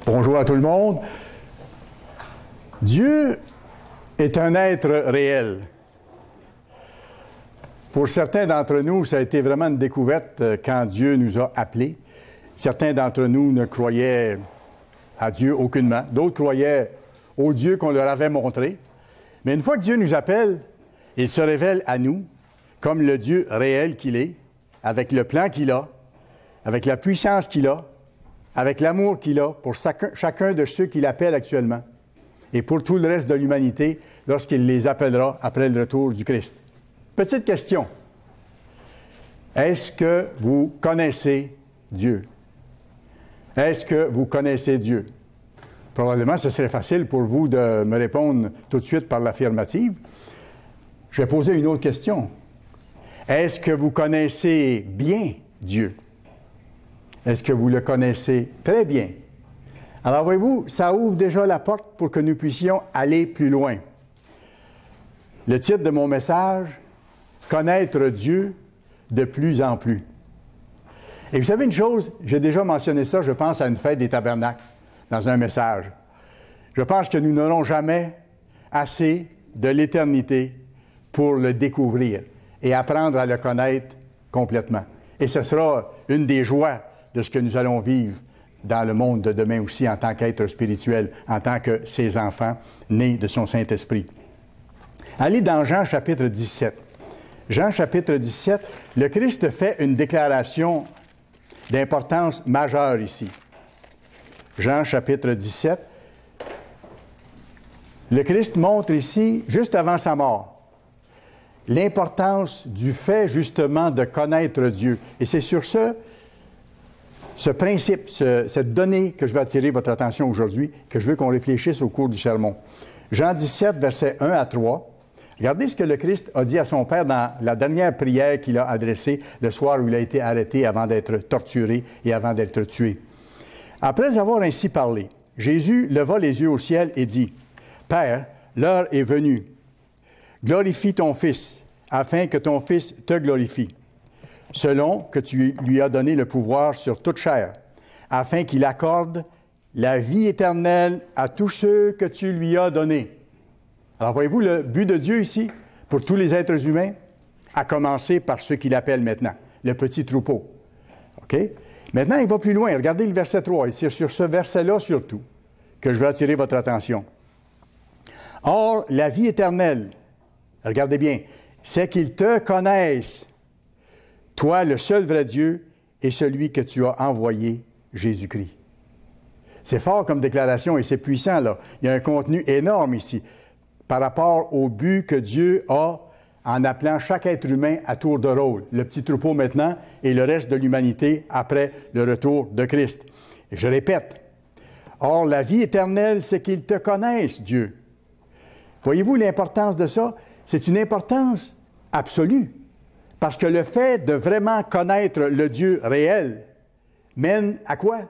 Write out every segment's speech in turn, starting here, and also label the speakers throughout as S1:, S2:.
S1: Bonjour à tout le monde. Dieu est un être réel. Pour certains d'entre nous, ça a été vraiment une découverte quand Dieu nous a appelés. Certains d'entre nous ne croyaient à Dieu aucunement. D'autres croyaient au Dieu qu'on leur avait montré. Mais une fois que Dieu nous appelle, il se révèle à nous comme le Dieu réel qu'il est, avec le plan qu'il a, avec la puissance qu'il a, avec l'amour qu'il a pour chacun de ceux qu'il appelle actuellement et pour tout le reste de l'humanité lorsqu'il les appellera après le retour du Christ. Petite question. Est-ce que vous connaissez Dieu? Est-ce que vous connaissez Dieu? Probablement, ce serait facile pour vous de me répondre tout de suite par l'affirmative. Je vais poser une autre question. Est-ce que vous connaissez bien Dieu? Est-ce que vous le connaissez très bien? Alors, voyez-vous, ça ouvre déjà la porte pour que nous puissions aller plus loin. Le titre de mon message, « Connaître Dieu de plus en plus ». Et vous savez une chose, j'ai déjà mentionné ça, je pense à une fête des tabernacles, dans un message. Je pense que nous n'aurons jamais assez de l'éternité pour le découvrir et apprendre à le connaître complètement. Et ce sera une des joies de ce que nous allons vivre dans le monde de demain aussi en tant qu'être spirituel, en tant que ses enfants nés de son Saint-Esprit. Allez dans Jean chapitre 17. Jean chapitre 17, le Christ fait une déclaration d'importance majeure ici. Jean chapitre 17, le Christ montre ici, juste avant sa mort, l'importance du fait justement de connaître Dieu. Et c'est sur ce principe, cette donnée que je vais attirer votre attention aujourd'hui, que je veux qu'on réfléchisse au cours du sermon. Jean 17, versets 1 à 3. Regardez ce que le Christ a dit à son Père dans la dernière prière qu'il a adressée le soir où il a été arrêté avant d'être torturé et avant d'être tué. Après avoir ainsi parlé, Jésus leva les yeux au ciel et dit, « Père, l'heure est venue. Glorifie ton Fils, afin que ton Fils te glorifie, selon que tu lui as donné le pouvoir sur toute chair, afin qu'il accorde la vie éternelle à tous ceux que tu lui as donnés. » Alors, voyez-vous le but de Dieu ici, pour tous les êtres humains, à commencer par ceux qu'il appelle maintenant, le petit troupeau. OK? Maintenant, il va plus loin. Regardez le verset 3, et c'est sur ce verset-là surtout que je veux attirer votre attention. « Or, la vie éternelle, regardez bien, c'est qu'ils te connaissent, toi, le seul vrai Dieu, et celui que tu as envoyé, Jésus-Christ. » C'est fort comme déclaration et c'est puissant, là. Il y a un contenu énorme ici par rapport au but que Dieu a en appelant chaque être humain à tour de rôle, le petit troupeau maintenant et le reste de l'humanité après le retour de Christ. Et je répète, « Or, la vie éternelle, c'est qu'ils te connaissent, Dieu. » Voyez-vous l'importance de ça? C'est une importance absolue. Parce que le fait de vraiment connaître le Dieu réel mène à quoi?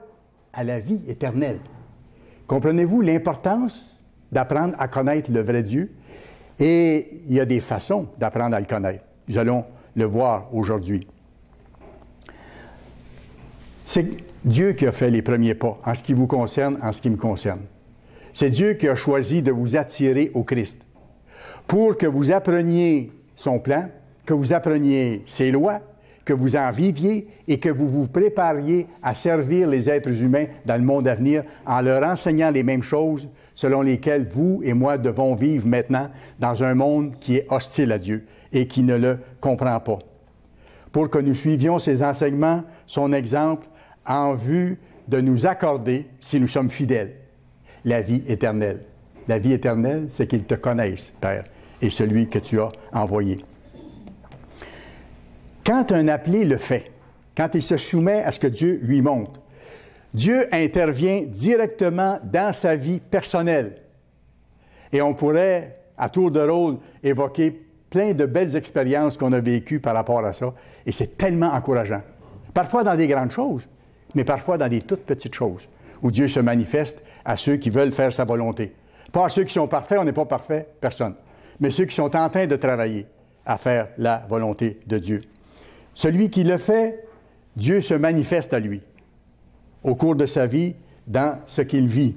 S1: À la vie éternelle. Comprenez-vous l'importance d'apprendre à connaître le vrai Dieu? Et il y a des façons d'apprendre à le connaître. Nous allons le voir aujourd'hui. C'est Dieu qui a fait les premiers pas en ce qui vous concerne, en ce qui me concerne. C'est Dieu qui a choisi de vous attirer au Christ pour que vous appreniez son plan, que vous appreniez ses lois, que vous en viviez et que vous vous prépariez à servir les êtres humains dans le monde à venir en leur enseignant les mêmes choses selon lesquelles vous et moi devons vivre maintenant dans un monde qui est hostile à Dieu et qui ne le comprend pas. Pour que nous suivions ses enseignements, son exemple, en vue de nous accorder, si nous sommes fidèles, la vie éternelle. La vie éternelle, c'est qu'ils te connaissent, Père, et celui que tu as envoyé. Quand un appelé le fait, quand il se soumet à ce que Dieu lui montre, Dieu intervient directement dans sa vie personnelle. Et on pourrait, à tour de rôle, évoquer plein de belles expériences qu'on a vécues par rapport à ça. Et c'est tellement encourageant. Parfois dans des grandes choses, mais parfois dans des toutes petites choses, où Dieu se manifeste à ceux qui veulent faire sa volonté. Pas à ceux qui sont parfaits, on n'est pas parfait, personne. Mais ceux qui sont en train de travailler à faire la volonté de Dieu. Celui qui le fait, Dieu se manifeste à lui. Au cours de sa vie, dans ce qu'il vit.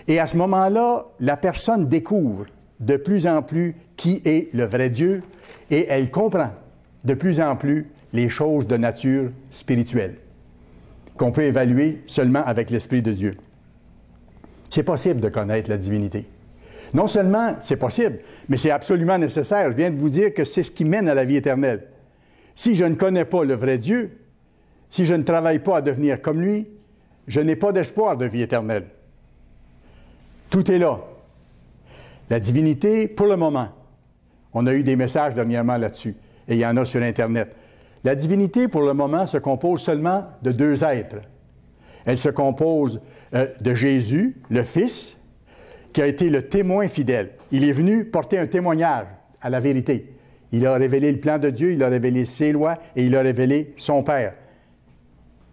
S1: Et à ce moment-là, la personne découvre de plus en plus qui est le vrai Dieu et elle comprend de plus en plus les choses de nature spirituelle qu'on peut évaluer seulement avec l'Esprit de Dieu. C'est possible de connaître la divinité. Non seulement c'est possible, mais c'est absolument nécessaire. Je viens de vous dire que c'est ce qui mène à la vie éternelle. Si je ne connais pas le vrai Dieu, si je ne travaille pas à devenir comme lui, je n'ai pas d'espoir de vie éternelle. Tout est là. La divinité, pour le moment, on a eu des messages dernièrement là-dessus, et il y en a sur Internet. La divinité, pour le moment, se compose seulement de deux êtres. Elle se compose de Jésus, le Fils, qui a été le témoin fidèle. Il est venu porter un témoignage à la vérité. Il a révélé le plan de Dieu, il a révélé ses lois et il a révélé son Père.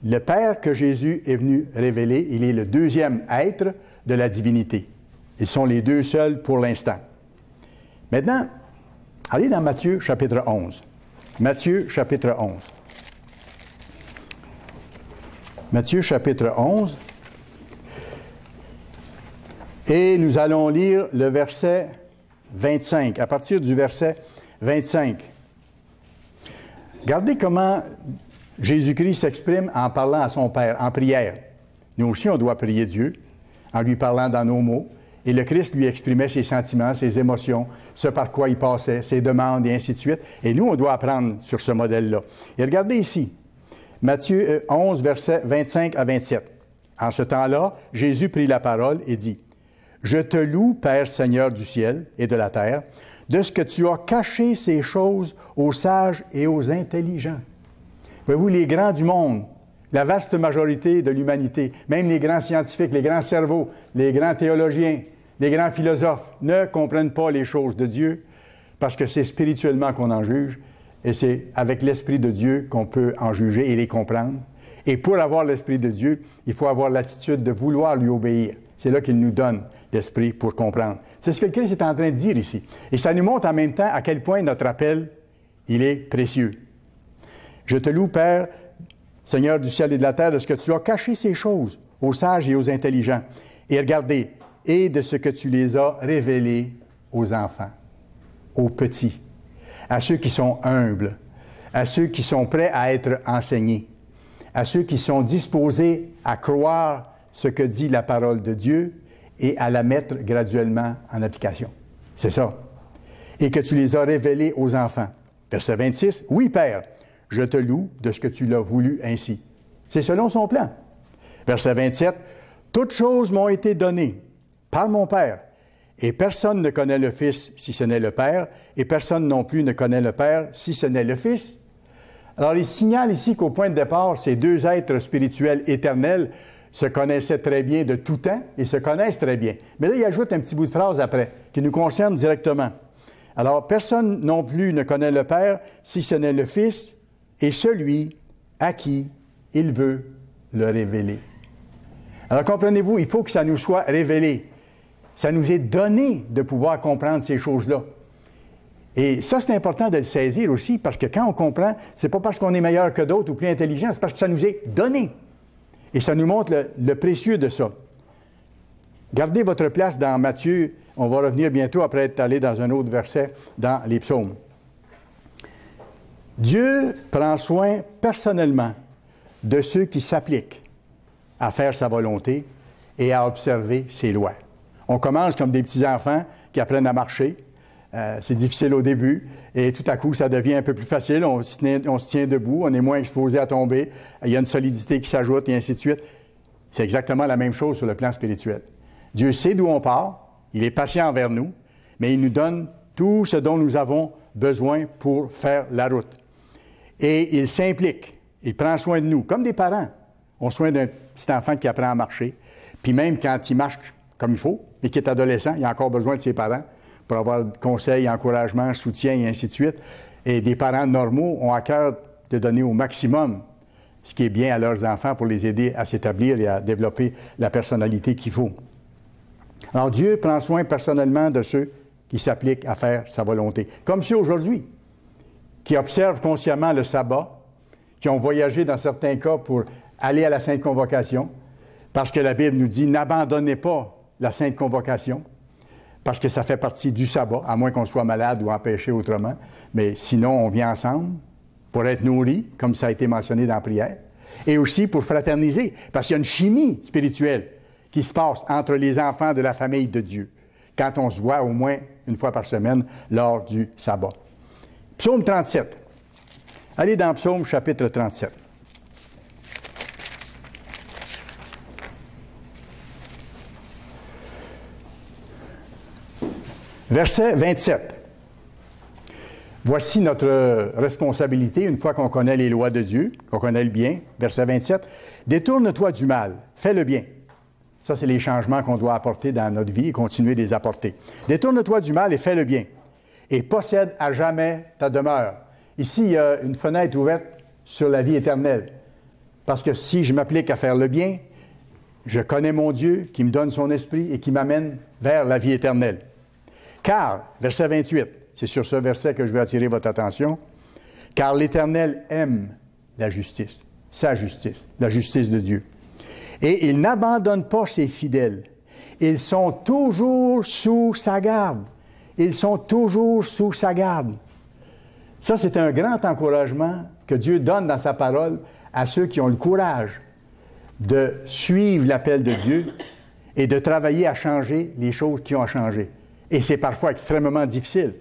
S1: Le Père que Jésus est venu révéler, il est le deuxième être de la divinité. Ils sont les deux seuls pour l'instant. Maintenant, allez dans Matthieu chapitre 11. Matthieu chapitre 11. Matthieu chapitre 11. Et nous allons lire le verset 25, à partir du verset 25. Regardez comment Jésus-Christ s'exprime en parlant à son Père, en prière. Nous aussi, on doit prier Dieu en lui parlant dans nos mots. Et le Christ lui exprimait ses sentiments, ses émotions, ce par quoi il passait, ses demandes et ainsi de suite. Et nous, on doit apprendre sur ce modèle-là. Et regardez ici, Matthieu 11, versets 25 à 27. En ce temps-là, Jésus prit la parole et dit, « Je te loue, Père Seigneur du ciel et de la terre, de ce que tu as caché ces choses aux sages et aux intelligents. » Voyez-vous, les grands du monde, la vaste majorité de l'humanité, même les grands scientifiques, les grands cerveaux, les grands théologiens, les grands philosophes ne comprennent pas les choses de Dieu parce que c'est spirituellement qu'on en juge et c'est avec l'Esprit de Dieu qu'on peut en juger et les comprendre. Et pour avoir l'Esprit de Dieu, il faut avoir l'attitude de vouloir lui obéir. C'est là qu'il nous donne l'Esprit pour comprendre. C'est ce que le Christ est en train de dire ici. Et ça nous montre en même temps à quel point notre appel, il est précieux. Je te loue, Père, Seigneur du ciel et de la terre, de ce que tu as caché ces choses aux sages et aux intelligents. Et regardez, et de ce que tu les as révélées aux enfants, aux petits, à ceux qui sont humbles, à ceux qui sont prêts à être enseignés, à ceux qui sont disposés à croire ce que dit la parole de Dieu et à la mettre graduellement en application. C'est ça. Et que tu les as révélés aux enfants. Verset 26, « Oui, Père, je te loue de ce que tu l'as voulu ainsi. » C'est selon son plan. Verset 27, « Toutes choses m'ont été données par mon Père, et personne ne connaît le Fils si ce n'est le Père, et personne non plus ne connaît le Père si ce n'est le Fils. » Alors, il signale ici qu'au point de départ, ces deux êtres spirituels éternels se connaissaient très bien de tout temps et se connaissent très bien. Mais là, il ajoute un petit bout de phrase après, qui nous concerne directement. Alors, personne non plus ne connaît le Père si ce n'est le Fils et celui à qui il veut le révéler. Alors, comprenez-vous, il faut que ça nous soit révélé. Ça nous est donné de pouvoir comprendre ces choses-là. Et ça, c'est important de le saisir aussi, parce que quand on comprend, c'est pas parce qu'on est meilleur que d'autres ou plus intelligent, c'est parce que ça nous est donné. Et ça nous montre le précieux de ça. Gardez votre place dans Matthieu. On va revenir bientôt après être allé dans un autre verset dans les psaumes. Dieu prend soin personnellement de ceux qui s'appliquent à faire sa volonté et à observer ses lois. On commence comme des petits-enfants qui apprennent à marcher. C'est difficile au début et tout à coup, ça devient un peu plus facile. On se tient debout, on est moins exposé à tomber. Il y a une solidité qui s'ajoute et ainsi de suite. C'est exactement la même chose sur le plan spirituel. Dieu sait d'où on part, il est patient envers nous, mais il nous donne tout ce dont nous avons besoin pour faire la route. Et il s'implique, il prend soin de nous, comme des parents. On soin d'un petit enfant qui apprend à marcher, puis même quand il marche comme il faut, et qui est adolescent, il a encore besoin de ses parents pour avoir conseils, encouragement, soutien et ainsi de suite. Et des parents normaux ont à cœur de donner au maximum ce qui est bien à leurs enfants pour les aider à s'établir et à développer la personnalité qu'il faut. Alors Dieu prend soin personnellement de ceux qui s'appliquent à faire sa volonté. Comme ceux aujourd'hui, qui observent consciemment le sabbat, qui ont voyagé dans certains cas pour aller à la Sainte Convocation, Parce que la Bible nous dit, n'abandonnez pas la Sainte Convocation, parce que ça fait partie du sabbat, à moins qu'on soit malade ou empêché autrement. Mais sinon, on vient ensemble pour être nourris, comme ça a été mentionné dans la prière, et aussi pour fraterniser, parce qu'il y a une chimie spirituelle qui se passe entre les enfants de la famille de Dieu, quand on se voit au moins une fois par semaine lors du sabbat. Psaume 37. Allez dans Psaume chapitre 37. Verset 27. Voici notre responsabilité, une fois qu'on connaît les lois de Dieu, qu'on connaît le bien. Verset 27. Détourne-toi du mal, fais le bien. Ça, c'est les changements qu'on doit apporter dans notre vie et continuer de les apporter. Détourne-toi du mal et fais le bien. Et possède à jamais ta demeure. Ici, il y a une fenêtre ouverte sur la vie éternelle. Parce que si je m'applique à faire le bien, je connais mon Dieu qui me donne son esprit et qui m'amène vers la vie éternelle. Car, verset 28, c'est sur ce verset que je veux attirer votre attention, car l'Éternel aime la justice, sa justice, la justice de Dieu. Et il n'abandonne pas ses fidèles. Ils sont toujours sous sa garde. Ils sont toujours sous sa garde. Ça, c'est un grand encouragement que Dieu donne dans sa parole à ceux qui ont le courage de suivre l'appel de Dieu et de travailler à changer les choses qui ont à changer. Et c'est parfois extrêmement difficile.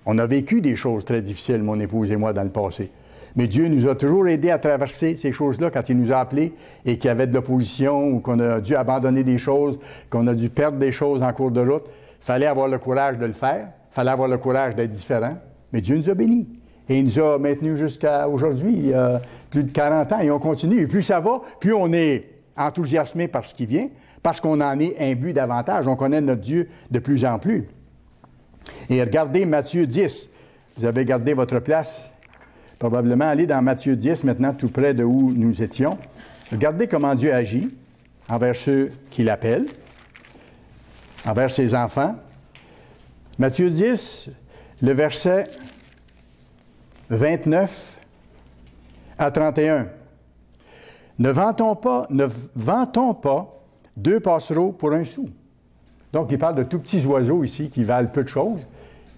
S1: On a vécu des choses très difficiles, mon épouse et moi, dans le passé. Mais Dieu nous a toujours aidés à traverser ces choses-là quand il nous a appelés et qu'il y avait de l'opposition ou qu'on a dû abandonner des choses, qu'on a dû perdre des choses en cours de route. Il fallait avoir le courage de le faire. Il fallait avoir le courage d'être différent. Mais Dieu nous a bénis. Et il nous a maintenus jusqu'à aujourd'hui, il y a plus de 40 ans. Et on continue. Et plus ça va, plus on est enthousiasmé par ce qui vient, parce qu'on en est imbu davantage. On connaît notre Dieu de plus en plus. Et regardez Matthieu 10. Vous avez gardé votre place. Probablement allez dans Matthieu 10, maintenant, tout près de où nous étions. Regardez comment Dieu agit envers ceux qui l'appellent, envers ses enfants. Matthieu 10, le verset 29 à 31. Ne vantons pas 2 passereaux pour 1 sou. Donc, il parle de tout petits oiseaux ici qui valent peu de choses.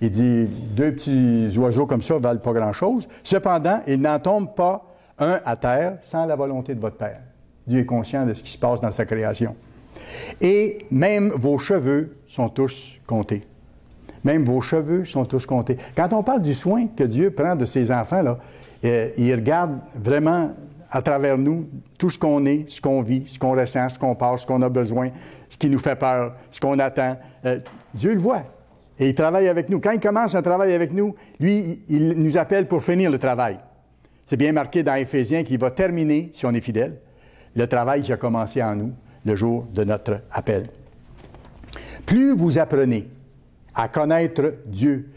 S1: Il dit 2 petits oiseaux comme ça valent pas grand-chose. Cependant, il n'en tombe pas un à terre sans la volonté de votre Père. Dieu est conscient de ce qui se passe dans sa création. Et même vos cheveux sont tous comptés. Même vos cheveux sont tous comptés. Quand on parle du soin que Dieu prend de ses enfants, là, il regarde vraiment à travers nous tout ce qu'on est, ce qu'on vit, ce qu'on ressent, ce qu'on passe, ce qu'on a besoin, ce qui nous fait peur, ce qu'on attend. Dieu le voit. Et il travaille avec nous. Quand il commence un travail avec nous, lui, il nous appelle pour finir le travail. C'est bien marqué dans Éphésiens qu'il va terminer, si on est fidèle, le travail qui a commencé en nous le jour de notre appel. Plus vous apprenez à connaître Dieu,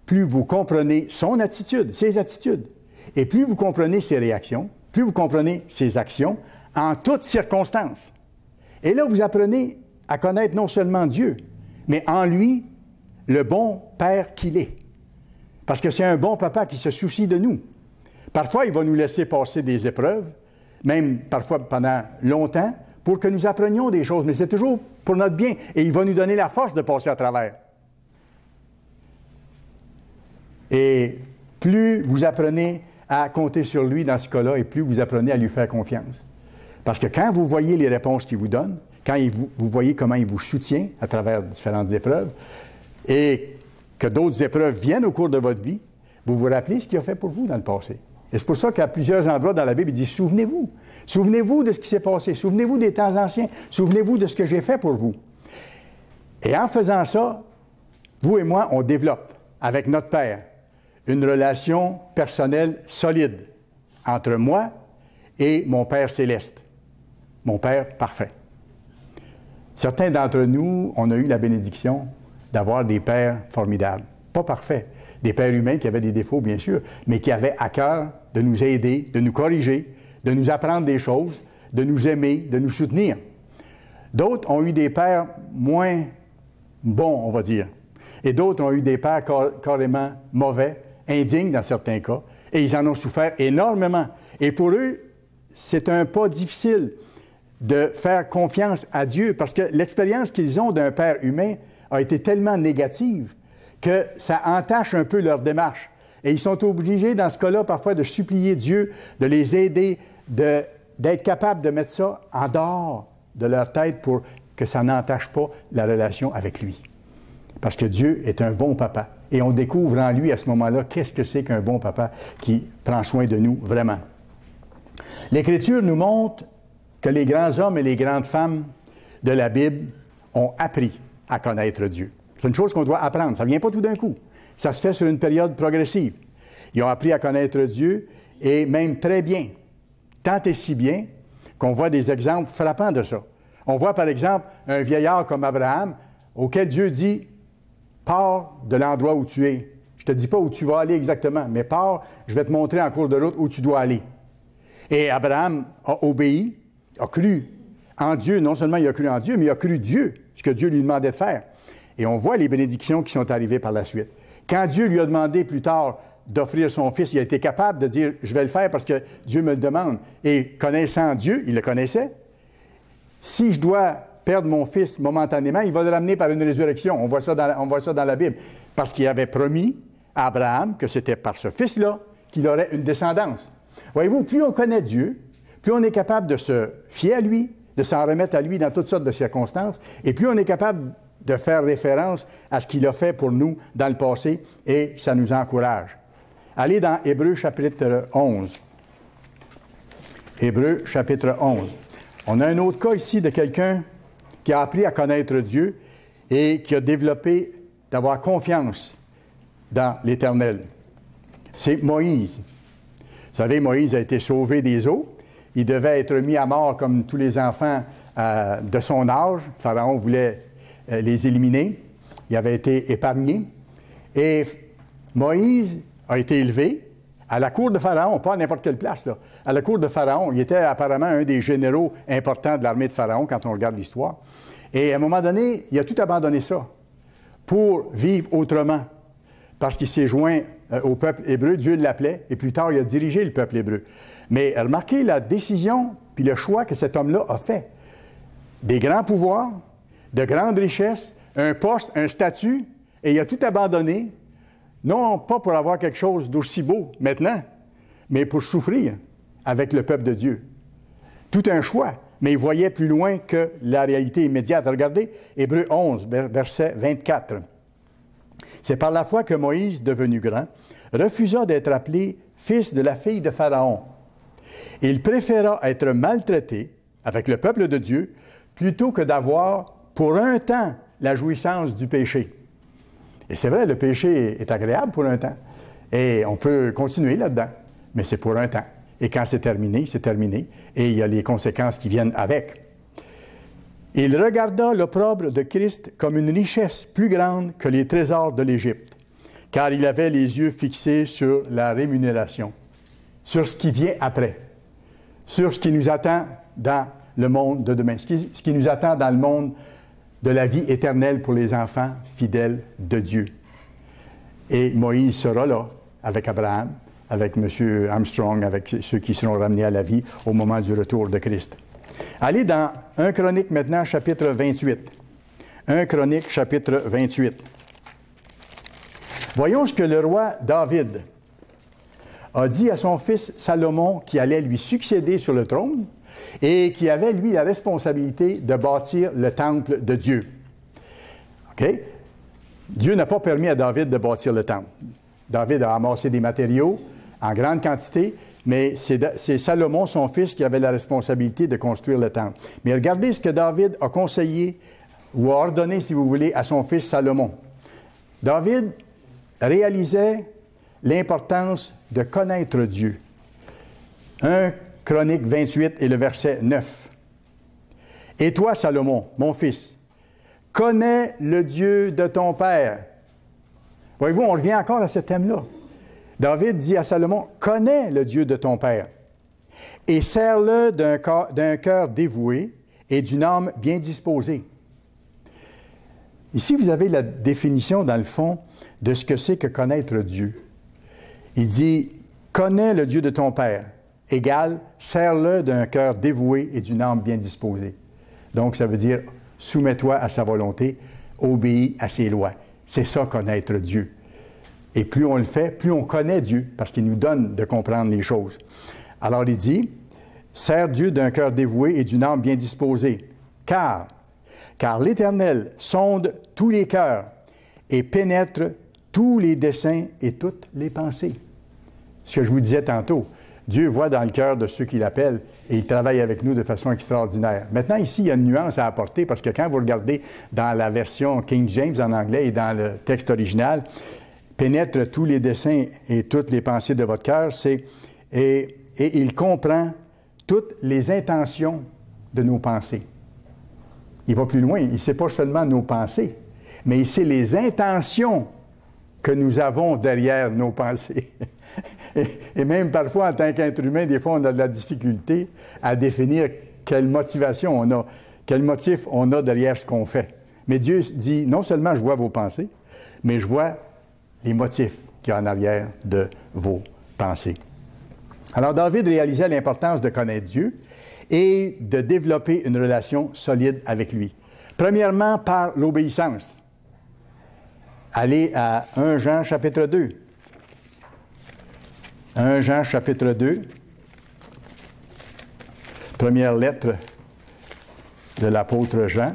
S1: plus vous comprenez son attitude, ses attitudes, et plus vous comprenez ses réactions, plus vous comprenez ses actions en toutes circonstances. Et là, vous apprenez à connaître non seulement Dieu, mais en lui, le bon Père qu'il est. Parce que c'est un bon papa qui se soucie de nous. Parfois, il va nous laisser passer des épreuves, même parfois pendant longtemps, pour que nous apprenions des choses, mais c'est toujours pour notre bien. Et il va nous donner la force de passer à travers. Et plus vous apprenez à compter sur lui dans ce cas-là, et plus vous apprenez à lui faire confiance. Parce que quand vous voyez les réponses qu'il vous donne, quand vous voyez comment il vous soutient à travers différentes épreuves, et que d'autres épreuves viennent au cours de votre vie, vous vous rappelez ce qu'il a fait pour vous dans le passé. Et c'est pour ça qu'à plusieurs endroits dans la Bible, il dit « Souvenez-vous. Souvenez-vous de ce qui s'est passé. Souvenez-vous des temps anciens. Souvenez-vous de ce que j'ai fait pour vous. » Et en faisant ça, vous et moi, on développe avec notre Père une relation personnelle solide entre moi et mon Père céleste, mon Père parfait. Certains d'entre nous, on a eu la bénédiction d'avoir des pères formidables. Pas parfaits. Des pères humains qui avaient des défauts, bien sûr, mais qui avaient à cœur de nous aider, de nous corriger, de nous apprendre des choses, de nous aimer, de nous soutenir. D'autres ont eu des pères moins bons, on va dire. Et d'autres ont eu des pères carrément mauvais, indignes dans certains cas, et ils en ont souffert énormément. Et pour eux, c'est un pas difficile de faire confiance à Dieu, parce que l'expérience qu'ils ont d'un père humain a été tellement négative que ça entache un peu leur démarche. Et ils sont obligés, dans ce cas-là, parfois de supplier Dieu, de les aider, d'être capables de mettre ça en dehors de leur tête pour que ça n'entache pas la relation avec lui. Parce que Dieu est un bon papa. Et on découvre en lui, à ce moment-là, qu'est-ce que c'est qu'un bon papa qui prend soin de nous vraiment. L'Écriture nous montre que les grands hommes et les grandes femmes de la Bible ont appris à connaître Dieu. C'est une chose qu'on doit apprendre. Ça ne vient pas tout d'un coup. Ça se fait sur une période progressive. Ils ont appris à connaître Dieu, et même très bien. Tant et si bien qu'on voit des exemples frappants de ça. On voit par exemple un vieillard comme Abraham, auquel Dieu dit « Pars de l'endroit où tu es. Je ne te dis pas où tu vas aller exactement, mais pars, je vais te montrer en cours de route où tu dois aller. » Et Abraham a obéi, a cru en Dieu. Non seulement il a cru en Dieu, mais il a cru Dieu, ce que Dieu lui demandait de faire. Et on voit les bénédictions qui sont arrivées par la suite. Quand Dieu lui a demandé plus tard d'offrir son fils, il a été capable de dire « Je vais le faire parce que Dieu me le demande. » Et connaissant Dieu, il le connaissait. Si je dois perdre mon fils momentanément, il va le ramener par une résurrection. On voit ça dans la Bible. Parce qu'il avait promis à Abraham que c'était par ce fils-là qu'il aurait une descendance. Voyez-vous, plus on connaît Dieu, plus on est capable de se fier à lui, de s'en remettre à lui dans toutes sortes de circonstances, et plus on est capable de faire référence à ce qu'il a fait pour nous dans le passé, et ça nous encourage. Allez dans Hébreux chapitre 11. Hébreux chapitre 11. On a un autre cas ici de quelqu'un qui a appris à connaître Dieu et qui a développé d'avoir confiance dans l'Éternel. C'est Moïse. Vous savez, Moïse a été sauvé des eaux. Il devait être mis à mort comme tous les enfants de son âge. Pharaon voulait les éliminer. Il avait été épargné. Et Moïse a été élevé à la cour de Pharaon, pas à n'importe quelle place, là. À la cour de Pharaon. Il était apparemment un des généraux importants de l'armée de Pharaon, quand on regarde l'histoire. Et à un moment donné, il a tout abandonné ça pour vivre autrement. Parce qu'il s'est joint au peuple hébreu, Dieu l'appelait, et plus tard, il a dirigé le peuple hébreu. Mais remarquez la décision puis le choix que cet homme-là a fait. Des grands pouvoirs, de grandes richesses, un poste, un statut, et il a tout abandonné, non pas pour avoir quelque chose d'aussi beau maintenant, mais pour souffrir avec le peuple de Dieu. Tout un choix, mais il voyait plus loin que la réalité immédiate. Regardez, Hébreux 11, verset 24. C'est par la foi que Moïse, devenu grand, refusa d'être appelé fils de la fille de Pharaon. Il préféra être maltraité avec le peuple de Dieu plutôt que d'avoir pour un temps la jouissance du péché. Et c'est vrai, le péché est agréable pour un temps. Et on peut continuer là-dedans, mais c'est pour un temps. Et quand c'est terminé, c'est terminé. Et il y a les conséquences qui viennent avec. Il regarda l'opprobre de Christ comme une richesse plus grande que les trésors de l'Égypte, car il avait les yeux fixés sur la rémunération, sur ce qui vient après, sur ce qui nous attend dans le monde de demain, ce qui nous attend dans le monde de la vie éternelle pour les enfants fidèles de Dieu. Et Moïse sera là avec Abraham, avec M. Armstrong, avec ceux qui seront ramenés à la vie au moment du retour de Christ. Allez dans 1 Chronique maintenant, chapitre 28. 1 Chronique, chapitre 28. Voyons ce que le roi David a dit à son fils Salomon, qui allait lui succéder sur le trône et qui avait, lui, la responsabilité de bâtir le temple de Dieu. OK? Dieu n'a pas permis à David de bâtir le temple. David a amassé des matériaux en grande quantité, mais c'est Salomon, son fils, qui avait la responsabilité de construire le temple. Mais regardez ce que David a conseillé, ou a ordonné, si vous voulez, à son fils Salomon. David réalisait l'importance de connaître Dieu. 1 Chronique 28 et le verset 9. « Et toi, Salomon, mon fils, connais le Dieu de ton père. » Voyez-vous, on revient encore à ce thème-là. David dit à Salomon, « Connais le Dieu de ton père et sers-le d'un cœur dévoué et d'une âme bien disposée. » Ici, vous avez la définition, dans le fond, de ce que c'est que connaître Dieu. Il dit, « Connais le Dieu de ton père. » égale sers-le d'un cœur dévoué et d'une âme bien disposée. Donc, ça veut dire soumets-toi à sa volonté, obéis à ses lois. C'est ça, connaître Dieu. Et plus on le fait, plus on connaît Dieu, parce qu'il nous donne de comprendre les choses. Alors, il dit, sers Dieu d'un cœur dévoué et d'une âme bien disposée, car l'Éternel sonde tous les cœurs et pénètre tous les desseins et toutes les pensées. Ce que je vous disais tantôt, Dieu voit dans le cœur de ceux qui l'appellent et il travaille avec nous de façon extraordinaire. Maintenant, ici, il y a une nuance à apporter parce que quand vous regardez dans la version King James en anglais et dans le texte original, pénètre tous les desseins et toutes les pensées de votre cœur, et il comprend toutes les intentions de nos pensées. Il va plus loin, il ne sait pas seulement nos pensées, mais il sait les intentions que nous avons derrière nos pensées. Et même parfois, en tant qu'être humain, des fois, on a de la difficulté à définir quelle motivation on a, quel motif on a derrière ce qu'on fait. Mais Dieu dit, non seulement je vois vos pensées, mais je vois les motifs qu'il y a en arrière de vos pensées. Alors, David réalisait l'importance de connaître Dieu et de développer une relation solide avec lui. Premièrement, par l'obéissance. Allez à 1 Jean chapitre 2. 1 Jean chapitre 2, première lettre de l'apôtre Jean,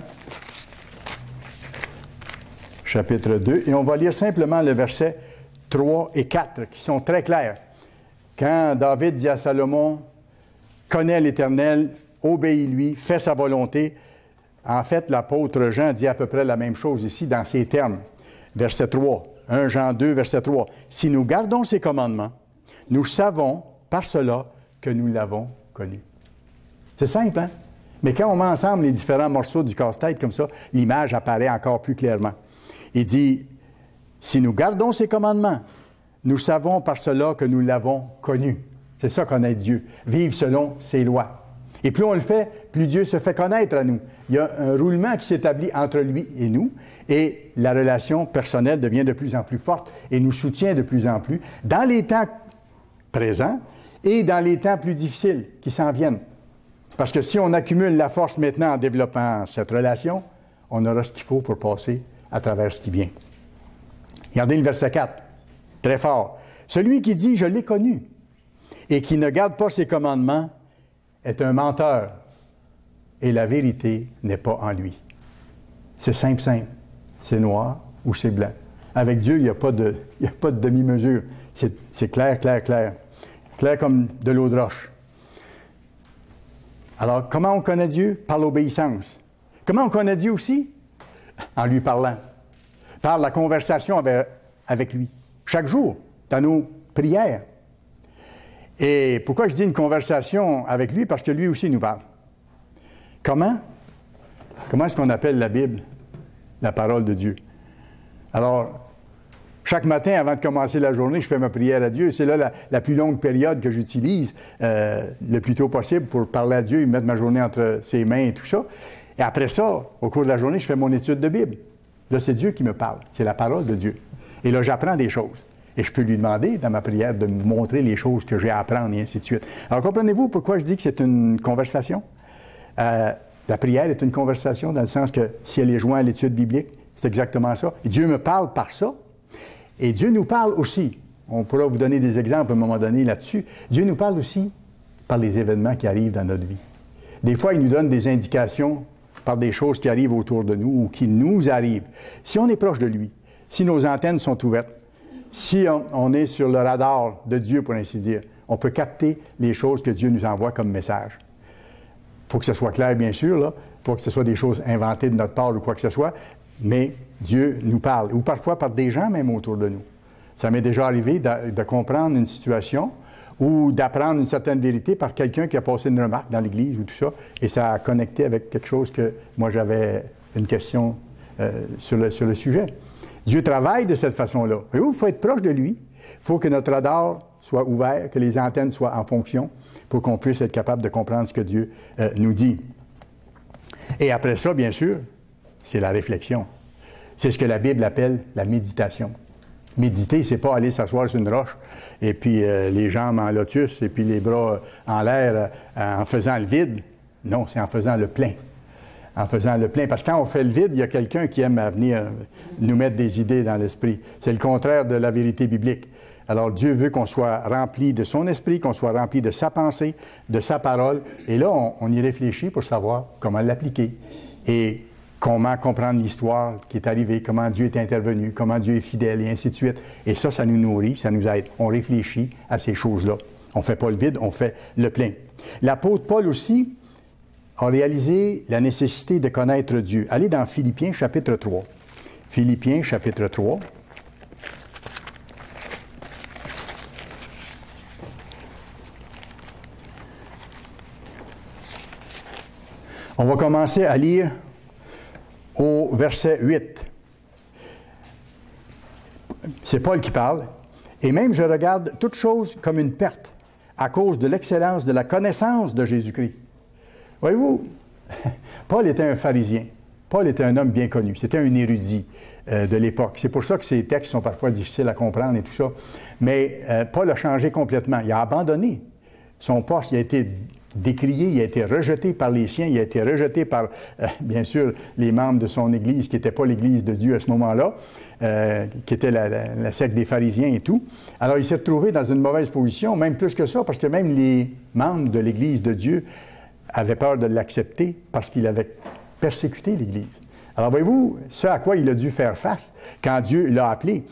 S1: chapitre 2, et on va lire simplement le verset 3 et 4, qui sont très clairs. Quand David dit à Salomon, « Connais l'Éternel, obéis-lui, fais sa volonté », en fait, l'apôtre Jean dit à peu près la même chose ici dans ces termes. Verset 3, 1 Jean 2, verset 3. « Si nous gardons ses commandements, nous savons par cela que nous l'avons connu. » C'est simple, hein? Mais quand on met ensemble les différents morceaux du casse-tête comme ça, l'image apparaît encore plus clairement. Il dit, « Si nous gardons ses commandements, nous savons par cela que nous l'avons connu. » C'est ça, connaître Dieu. Vivre selon ses lois. Et plus on le fait, plus Dieu se fait connaître à nous. Il y a un roulement qui s'établit entre lui et nous, et la relation personnelle devient de plus en plus forte et nous soutient de plus en plus dans les temps présents et dans les temps plus difficiles qui s'en viennent. Parce que si on accumule la force maintenant en développant cette relation, on aura ce qu'il faut pour passer à travers ce qui vient. Regardez le verset 4, très fort. « Celui qui dit « Je l'ai connu » et qui ne garde pas ses commandements est un menteur, et la vérité n'est pas en lui. » C'est simple, simple. C'est noir ou c'est blanc. Avec Dieu, il n'y a pas de demi-mesure. C'est clair, clair, clair. Clair comme de l'eau de roche. Alors, comment on connaît Dieu? Par l'obéissance. Comment on connaît Dieu aussi? En lui parlant. Par la conversation avec lui. Chaque jour, dans nos prières. Et pourquoi je dis une conversation avec lui? Parce que lui aussi nous parle. Comment? Comment est-ce qu'on appelle la Bible? La parole de Dieu. Alors, chaque matin, avant de commencer la journée, je fais ma prière à Dieu. C'est là la plus longue période que j'utilise le plus tôt possible pour parler à Dieu et mettre ma journée entre ses mains et tout ça. Et après ça, au cours de la journée, je fais mon étude de Bible. Là, c'est Dieu qui me parle. C'est la parole de Dieu. Et là, j'apprends des choses. Et je peux lui demander, dans ma prière, de me montrer les choses que j'ai à apprendre et ainsi de suite. Alors, comprenez-vous pourquoi je dis que c'est une conversation? La prière est une conversation dans le sens que si elle est jointe à l'étude biblique, c'est exactement ça. Et Dieu me parle par ça. Et Dieu nous parle aussi. On pourra vous donner des exemples à un moment donné là-dessus. Dieu nous parle aussi par les événements qui arrivent dans notre vie. Des fois, il nous donne des indications par des choses qui arrivent autour de nous ou qui nous arrivent. Si on est proche de lui, si nos antennes sont ouvertes, si on est sur le radar de Dieu, pour ainsi dire, on peut capter les choses que Dieu nous envoie comme message. Il faut que ce soit clair, bien sûr, là. Pas que ce soit des choses inventées de notre part ou quoi que ce soit, mais Dieu nous parle, ou parfois par des gens même autour de nous. Ça m'est déjà arrivé de comprendre une situation ou d'apprendre une certaine vérité par quelqu'un qui a passé une remarque dans l'Église ou tout ça, et ça a connecté avec quelque chose que moi j'avais une question sur le sujet. Dieu travaille de cette façon-là. Il faut être proche de lui. Il faut que notre radar soit ouvert, que les antennes soient en fonction pour qu'on puisse être capable de comprendre ce que Dieu nous dit. Et après ça, bien sûr, c'est la réflexion. C'est ce que la Bible appelle la méditation. Méditer, c'est pas aller s'asseoir sur une roche et puis les jambes en lotus et puis les bras en l'air en faisant le vide. Non, c'est en faisant le plein. En faisant le plein. Parce que quand on fait le vide, il y a quelqu'un qui aime venir nous mettre des idées dans l'esprit. C'est le contraire de la vérité biblique. Alors Dieu veut qu'on soit rempli de son esprit, qu'on soit rempli de sa pensée, de sa parole. Et là, on y réfléchit pour savoir comment l'appliquer. Et comment comprendre l'histoire qui est arrivée, comment Dieu est intervenu, comment Dieu est fidèle, et ainsi de suite. Et ça nous nourrit, ça nous aide. On réfléchit à ces choses-là. On ne fait pas le vide, on fait le plein. L'apôtre Paul aussi a réalisé la nécessité de connaître Dieu. Allez dans Philippiens, chapitre 3. Philippiens, chapitre 3. On va commencer à lire au verset 8. C'est Paul qui parle. « Et même je regarde toute chose comme une perte à cause de l'excellence de la connaissance de Jésus-Christ. » Voyez-vous, Paul était un pharisien. Paul était un homme bien connu. C'était un érudit de l'époque. C'est pour ça que ces textes sont parfois difficiles à comprendre et tout ça. Mais Paul a changé complètement. Il a abandonné son poste. Il a été décrié, il a été rejeté par les siens, il a été rejeté par, bien sûr, les membres de son Église, qui n'était pas l'Église de Dieu à ce moment-là, qui était la secte des pharisiens et tout. Alors, il s'est retrouvé dans une mauvaise position, même plus que ça, parce que même les membres de l'Église de Dieu avaient peur de l'accepter parce qu'il avait persécuté l'Église. Alors, voyez-vous, ce à quoi il a dû faire face quand Dieu l'a appelé.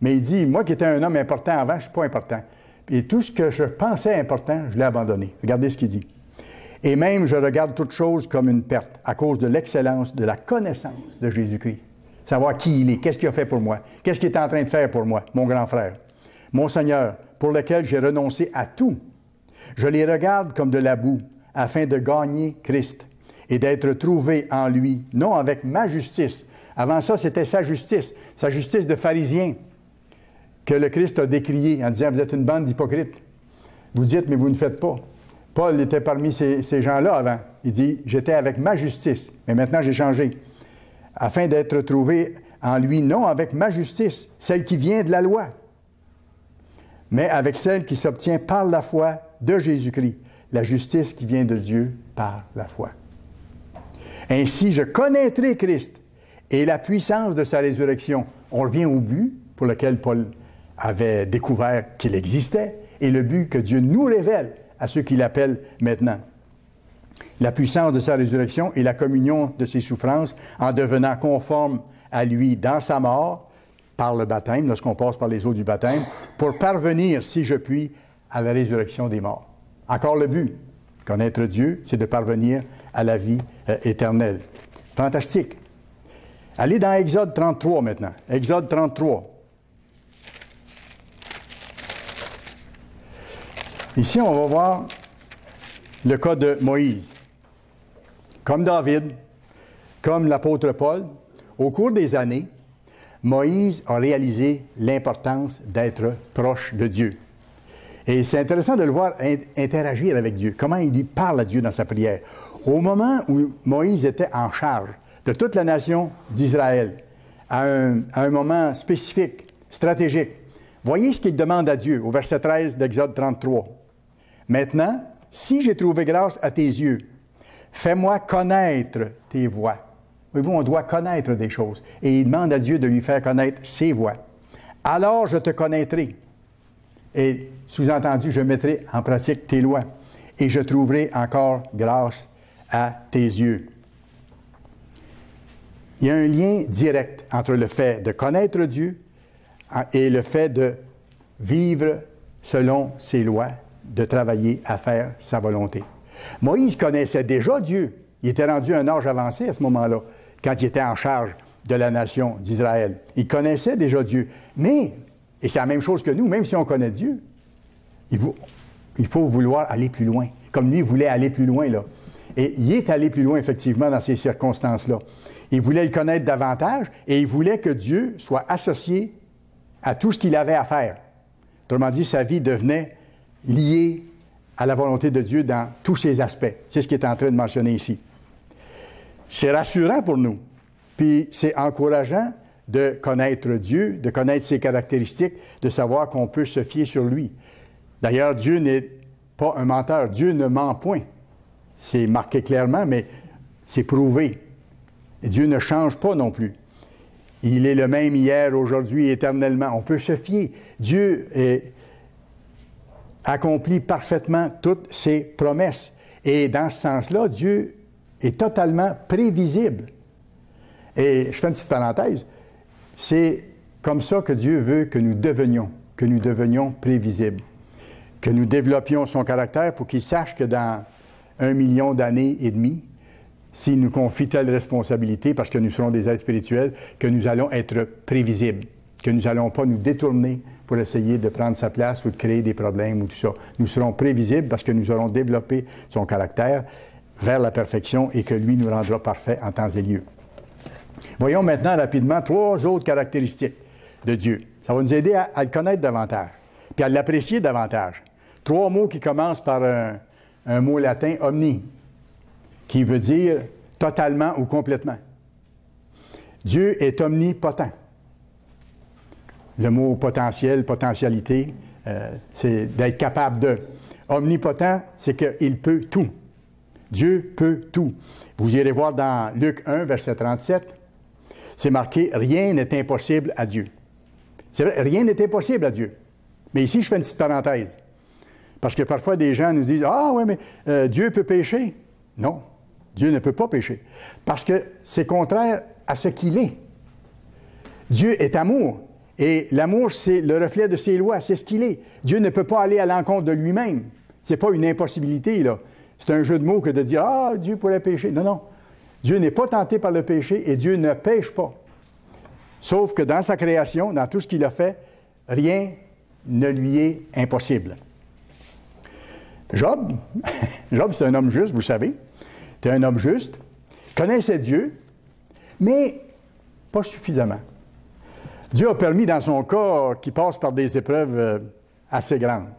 S1: Mais il dit, moi qui étais un homme important avant, je ne suis pas important. Et tout ce que je pensais important, je l'ai abandonné. Regardez ce qu'il dit. « Et même, je regarde toute chose comme une perte à cause de l'excellence de la connaissance de Jésus-Christ. » Savoir qui il est, qu'est-ce qu'il a fait pour moi, qu'est-ce qu'il est en train de faire pour moi, mon grand frère. « Mon Seigneur, pour lequel j'ai renoncé à tout. Je les regarde comme de la boue, afin de gagner Christ et d'être trouvé en lui, non avec ma justice. » Avant ça, c'était sa justice de pharisien, que le Christ a décrié en disant « Vous êtes une bande d'hypocrites. Vous dites, mais vous ne faites pas. » Paul était parmi ces gens-là avant. Il dit « J'étais avec ma justice, mais maintenant j'ai changé. Afin d'être trouvé en lui, non avec ma justice, celle qui vient de la loi, mais avec celle qui s'obtient par la foi de Jésus-Christ, la justice qui vient de Dieu par la foi. Ainsi, je connaîtrai Christ et la puissance de sa résurrection. » On revient au but pour lequel Paul avait découvert qu'il existait et le but que Dieu nous révèle à ceux qui l'appellent maintenant. La puissance de sa résurrection et la communion de ses souffrances en devenant conforme à lui dans sa mort, par le baptême, lorsqu'on passe par les eaux du baptême, pour parvenir, si je puis, à la résurrection des morts. Encore le but, connaître Dieu, c'est de parvenir à la vie éternelle. Fantastique. Allez dans Exode 33 maintenant. Exode 33. Ici, on va voir le cas de Moïse. Comme David, comme l'apôtre Paul, au cours des années, Moïse a réalisé l'importance d'être proche de Dieu. Et c'est intéressant de le voir interagir avec Dieu, comment il y parle à Dieu dans sa prière. Au moment où Moïse était en charge de toute la nation d'Israël, à un moment spécifique, stratégique, voyez ce qu'il demande à Dieu au verset 13 d'Exode 33. « Maintenant, si j'ai trouvé grâce à tes yeux, fais-moi connaître tes voies. » Voyez-vous, on doit connaître des choses. Et il demande à Dieu de lui faire connaître ses voies. « Alors je te connaîtrai. » Et sous-entendu, je mettrai en pratique tes lois. Et je trouverai encore grâce à tes yeux. Il y a un lien direct entre le fait de connaître Dieu et le fait de vivre selon ses lois, de travailler à faire sa volonté. Moïse connaissait déjà Dieu. Il était rendu à un âge avancé à ce moment-là, quand il était en charge de la nation d'Israël. Il connaissait déjà Dieu. Mais, et c'est la même chose que nous, même si on connaît Dieu, il faut vouloir aller plus loin. Comme lui, il voulait aller plus loin, là. Et il est allé plus loin, effectivement, dans ces circonstances-là. Il voulait le connaître davantage et il voulait que Dieu soit associé à tout ce qu'il avait à faire. Autrement dit, sa vie devenait liée à la volonté de Dieu dans tous ses aspects. C'est ce qu'il est en train de mentionner ici. C'est rassurant pour nous, puis c'est encourageant de connaître Dieu, de connaître ses caractéristiques, de savoir qu'on peut se fier sur lui. D'ailleurs, Dieu n'est pas un menteur. Dieu ne ment point. C'est marqué clairement, mais c'est prouvé. Et Dieu ne change pas non plus. Il est le même hier, aujourd'hui, éternellement. On peut se fier. Dieu accomplit parfaitement toutes ses promesses. Et dans ce sens-là, Dieu est totalement prévisible. Et je fais une petite parenthèse. C'est comme ça que Dieu veut que nous devenions prévisibles, que nous développions son caractère pour qu'il sache que dans 1 million d'années et demie, s'il nous confie telle responsabilité, parce que nous serons des êtres spirituels, que nous allons être prévisibles, que nous n'allons pas nous détourner pour essayer de prendre sa place ou de créer des problèmes ou tout ça. Nous serons prévisibles parce que nous aurons développé son caractère vers la perfection et que lui nous rendra parfaits en temps et lieu. Voyons maintenant rapidement 3 autres caractéristiques de Dieu. Ça va nous aider à le connaître davantage, puis à l'apprécier davantage. 3 mots qui commencent par un mot latin, omni, qui veut dire totalement ou complètement. Dieu est omnipotent. Le mot potentiel, potentialité, c'est d'être capable de. Omnipotent, c'est qu'il peut tout. Dieu peut tout. Vous irez voir dans Luc 1, verset 37, c'est marqué « Rien n'est impossible à Dieu ». C'est vrai, rien n'est impossible à Dieu. Mais ici, je fais une petite parenthèse. Parce que parfois, des gens nous disent « Ah oui, mais Dieu peut pécher ». Non, Dieu ne peut pas pécher. Parce que c'est contraire à ce qu'il est. Dieu est amour. Et l'amour, c'est le reflet de ses lois, c'est ce qu'il est. Dieu ne peut pas aller à l'encontre de lui-même. Ce n'est pas une impossibilité, là. C'est un jeu de mots que de dire « Ah, Dieu pourrait pécher ». Non, non. Dieu n'est pas tenté par le péché et Dieu ne pêche pas. Sauf que dans sa création, dans tout ce qu'il a fait, rien ne lui est impossible. Job, Job, c'est un homme juste, vous savez. C'est un homme juste, connaissait Dieu, mais pas suffisamment. Dieu a permis dans son cas qu'il passe par des épreuves assez grandes.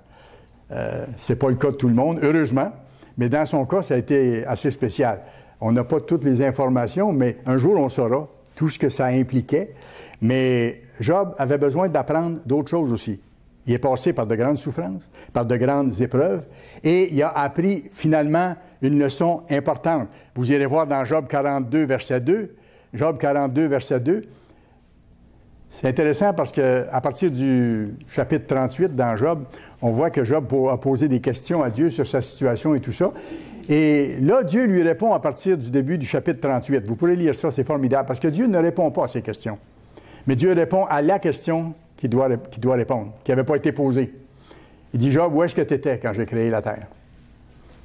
S1: Ce n'est pas le cas de tout le monde, heureusement, mais dans son cas, ça a été assez spécial. On n'a pas toutes les informations, mais un jour, on saura tout ce que ça impliquait. Mais Job avait besoin d'apprendre d'autres choses aussi. Il est passé par de grandes souffrances, par de grandes épreuves, et il a appris finalement une leçon importante. Vous irez voir dans Job 42, verset 2. Job 42, verset 2. C'est intéressant parce qu'à partir du chapitre 38 dans Job, on voit que Job a posé des questions à Dieu sur sa situation et tout ça. Et là, Dieu lui répond à partir du début du chapitre 38. Vous pourrez lire ça, c'est formidable, parce que Dieu ne répond pas à ces questions. Mais Dieu répond à la question qu'il doit répondre, qui n'avait pas été posée. Il dit, Job, où est-ce que tu étais quand j'ai créé la terre?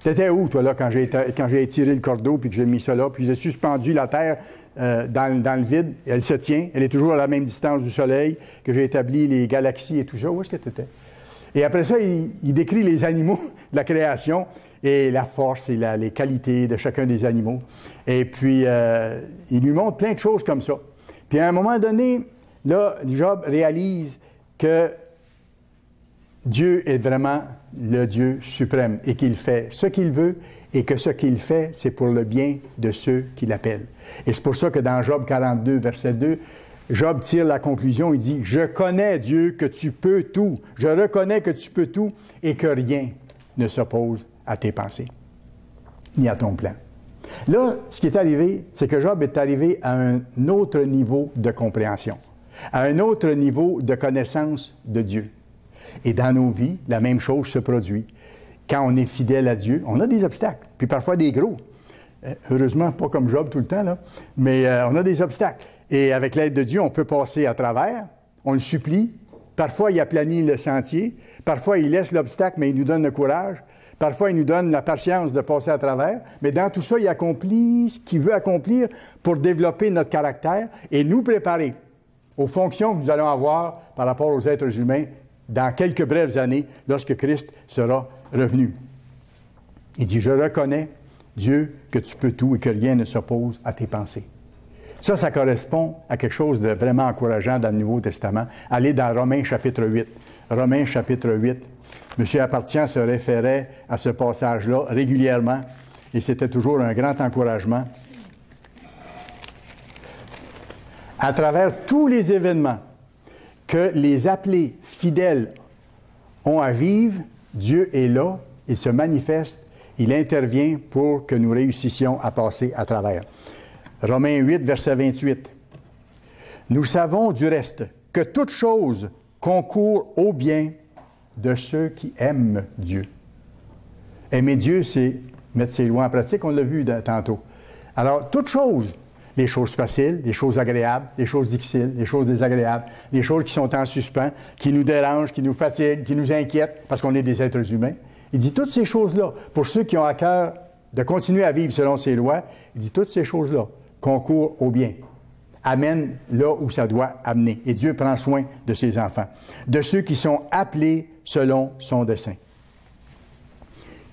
S1: Tu étais où, toi, là, quand j'ai étiré le cordeau, puis que j'ai mis ça là, puis j'ai suspendu la terre dans le vide, et elle se tient, elle est toujours à la même distance du soleil, que j'ai établi les galaxies et tout ça. Où est-ce que tu étais? Et après ça, il décrit les animaux de la création, et la force et les qualités de chacun des animaux. Et puis, il lui montre plein de choses comme ça. Puis à un moment donné, là, Job réalise que Dieu est vraiment le Dieu suprême et qu'il fait ce qu'il veut et que ce qu'il fait, c'est pour le bien de ceux qui l'appellent. Et c'est pour ça que dans Job 42, verset 2, Job tire la conclusion, il dit « Je connais, Dieu, que tu peux tout. Je reconnais que tu peux tout et que rien ne s'oppose à tes pensées, ni à ton plan. » Là, ce qui est arrivé, c'est que Job est arrivé à un autre niveau de compréhension, à un autre niveau de connaissance de Dieu. Et dans nos vies, la même chose se produit. Quand on est fidèle à Dieu, on a des obstacles, puis parfois des gros. Heureusement, pas comme Job tout le temps, là, mais on a des obstacles. Et avec l'aide de Dieu, on peut passer à travers, on le supplie. Parfois, il aplanit le sentier. Parfois, il laisse l'obstacle, mais il nous donne le courage. Parfois, il nous donne la patience de passer à travers. Mais dans tout ça, il accomplit ce qu'il veut accomplir pour développer notre caractère et nous préparer aux fonctions que nous allons avoir par rapport aux êtres humains dans quelques brèves années, lorsque Christ sera revenu. Il dit, « Je reconnais, Dieu, que tu peux tout et que rien ne s'oppose à tes pensées. » Ça correspond à quelque chose de vraiment encourageant dans le Nouveau Testament. Allez dans Romains chapitre 8. Romains chapitre 8. M. Appartient se référait à ce passage-là régulièrement et c'était toujours un grand encouragement. À travers tous les événements que les appelés fidèles ont à vivre, Dieu est là, il se manifeste, il intervient pour que nous réussissions à passer à travers. Romains 8, verset 28. Nous savons du reste que toute chose concourt au bien de ceux qui aiment Dieu. Aimer Dieu, c'est mettre ses lois en pratique, on l'a vu tantôt. Alors, toute chose, les choses faciles, les choses agréables, les choses difficiles, les choses désagréables, les choses qui sont en suspens, qui nous dérangent, qui nous fatiguent, qui nous inquiètent, parce qu'on est des êtres humains. Il dit toutes ces choses-là, pour ceux qui ont à cœur de continuer à vivre selon ses lois, il dit toutes ces choses-là concourent au bien, amènent là où ça doit amener. Et Dieu prend soin de ses enfants, de ceux qui sont appelés selon son dessein.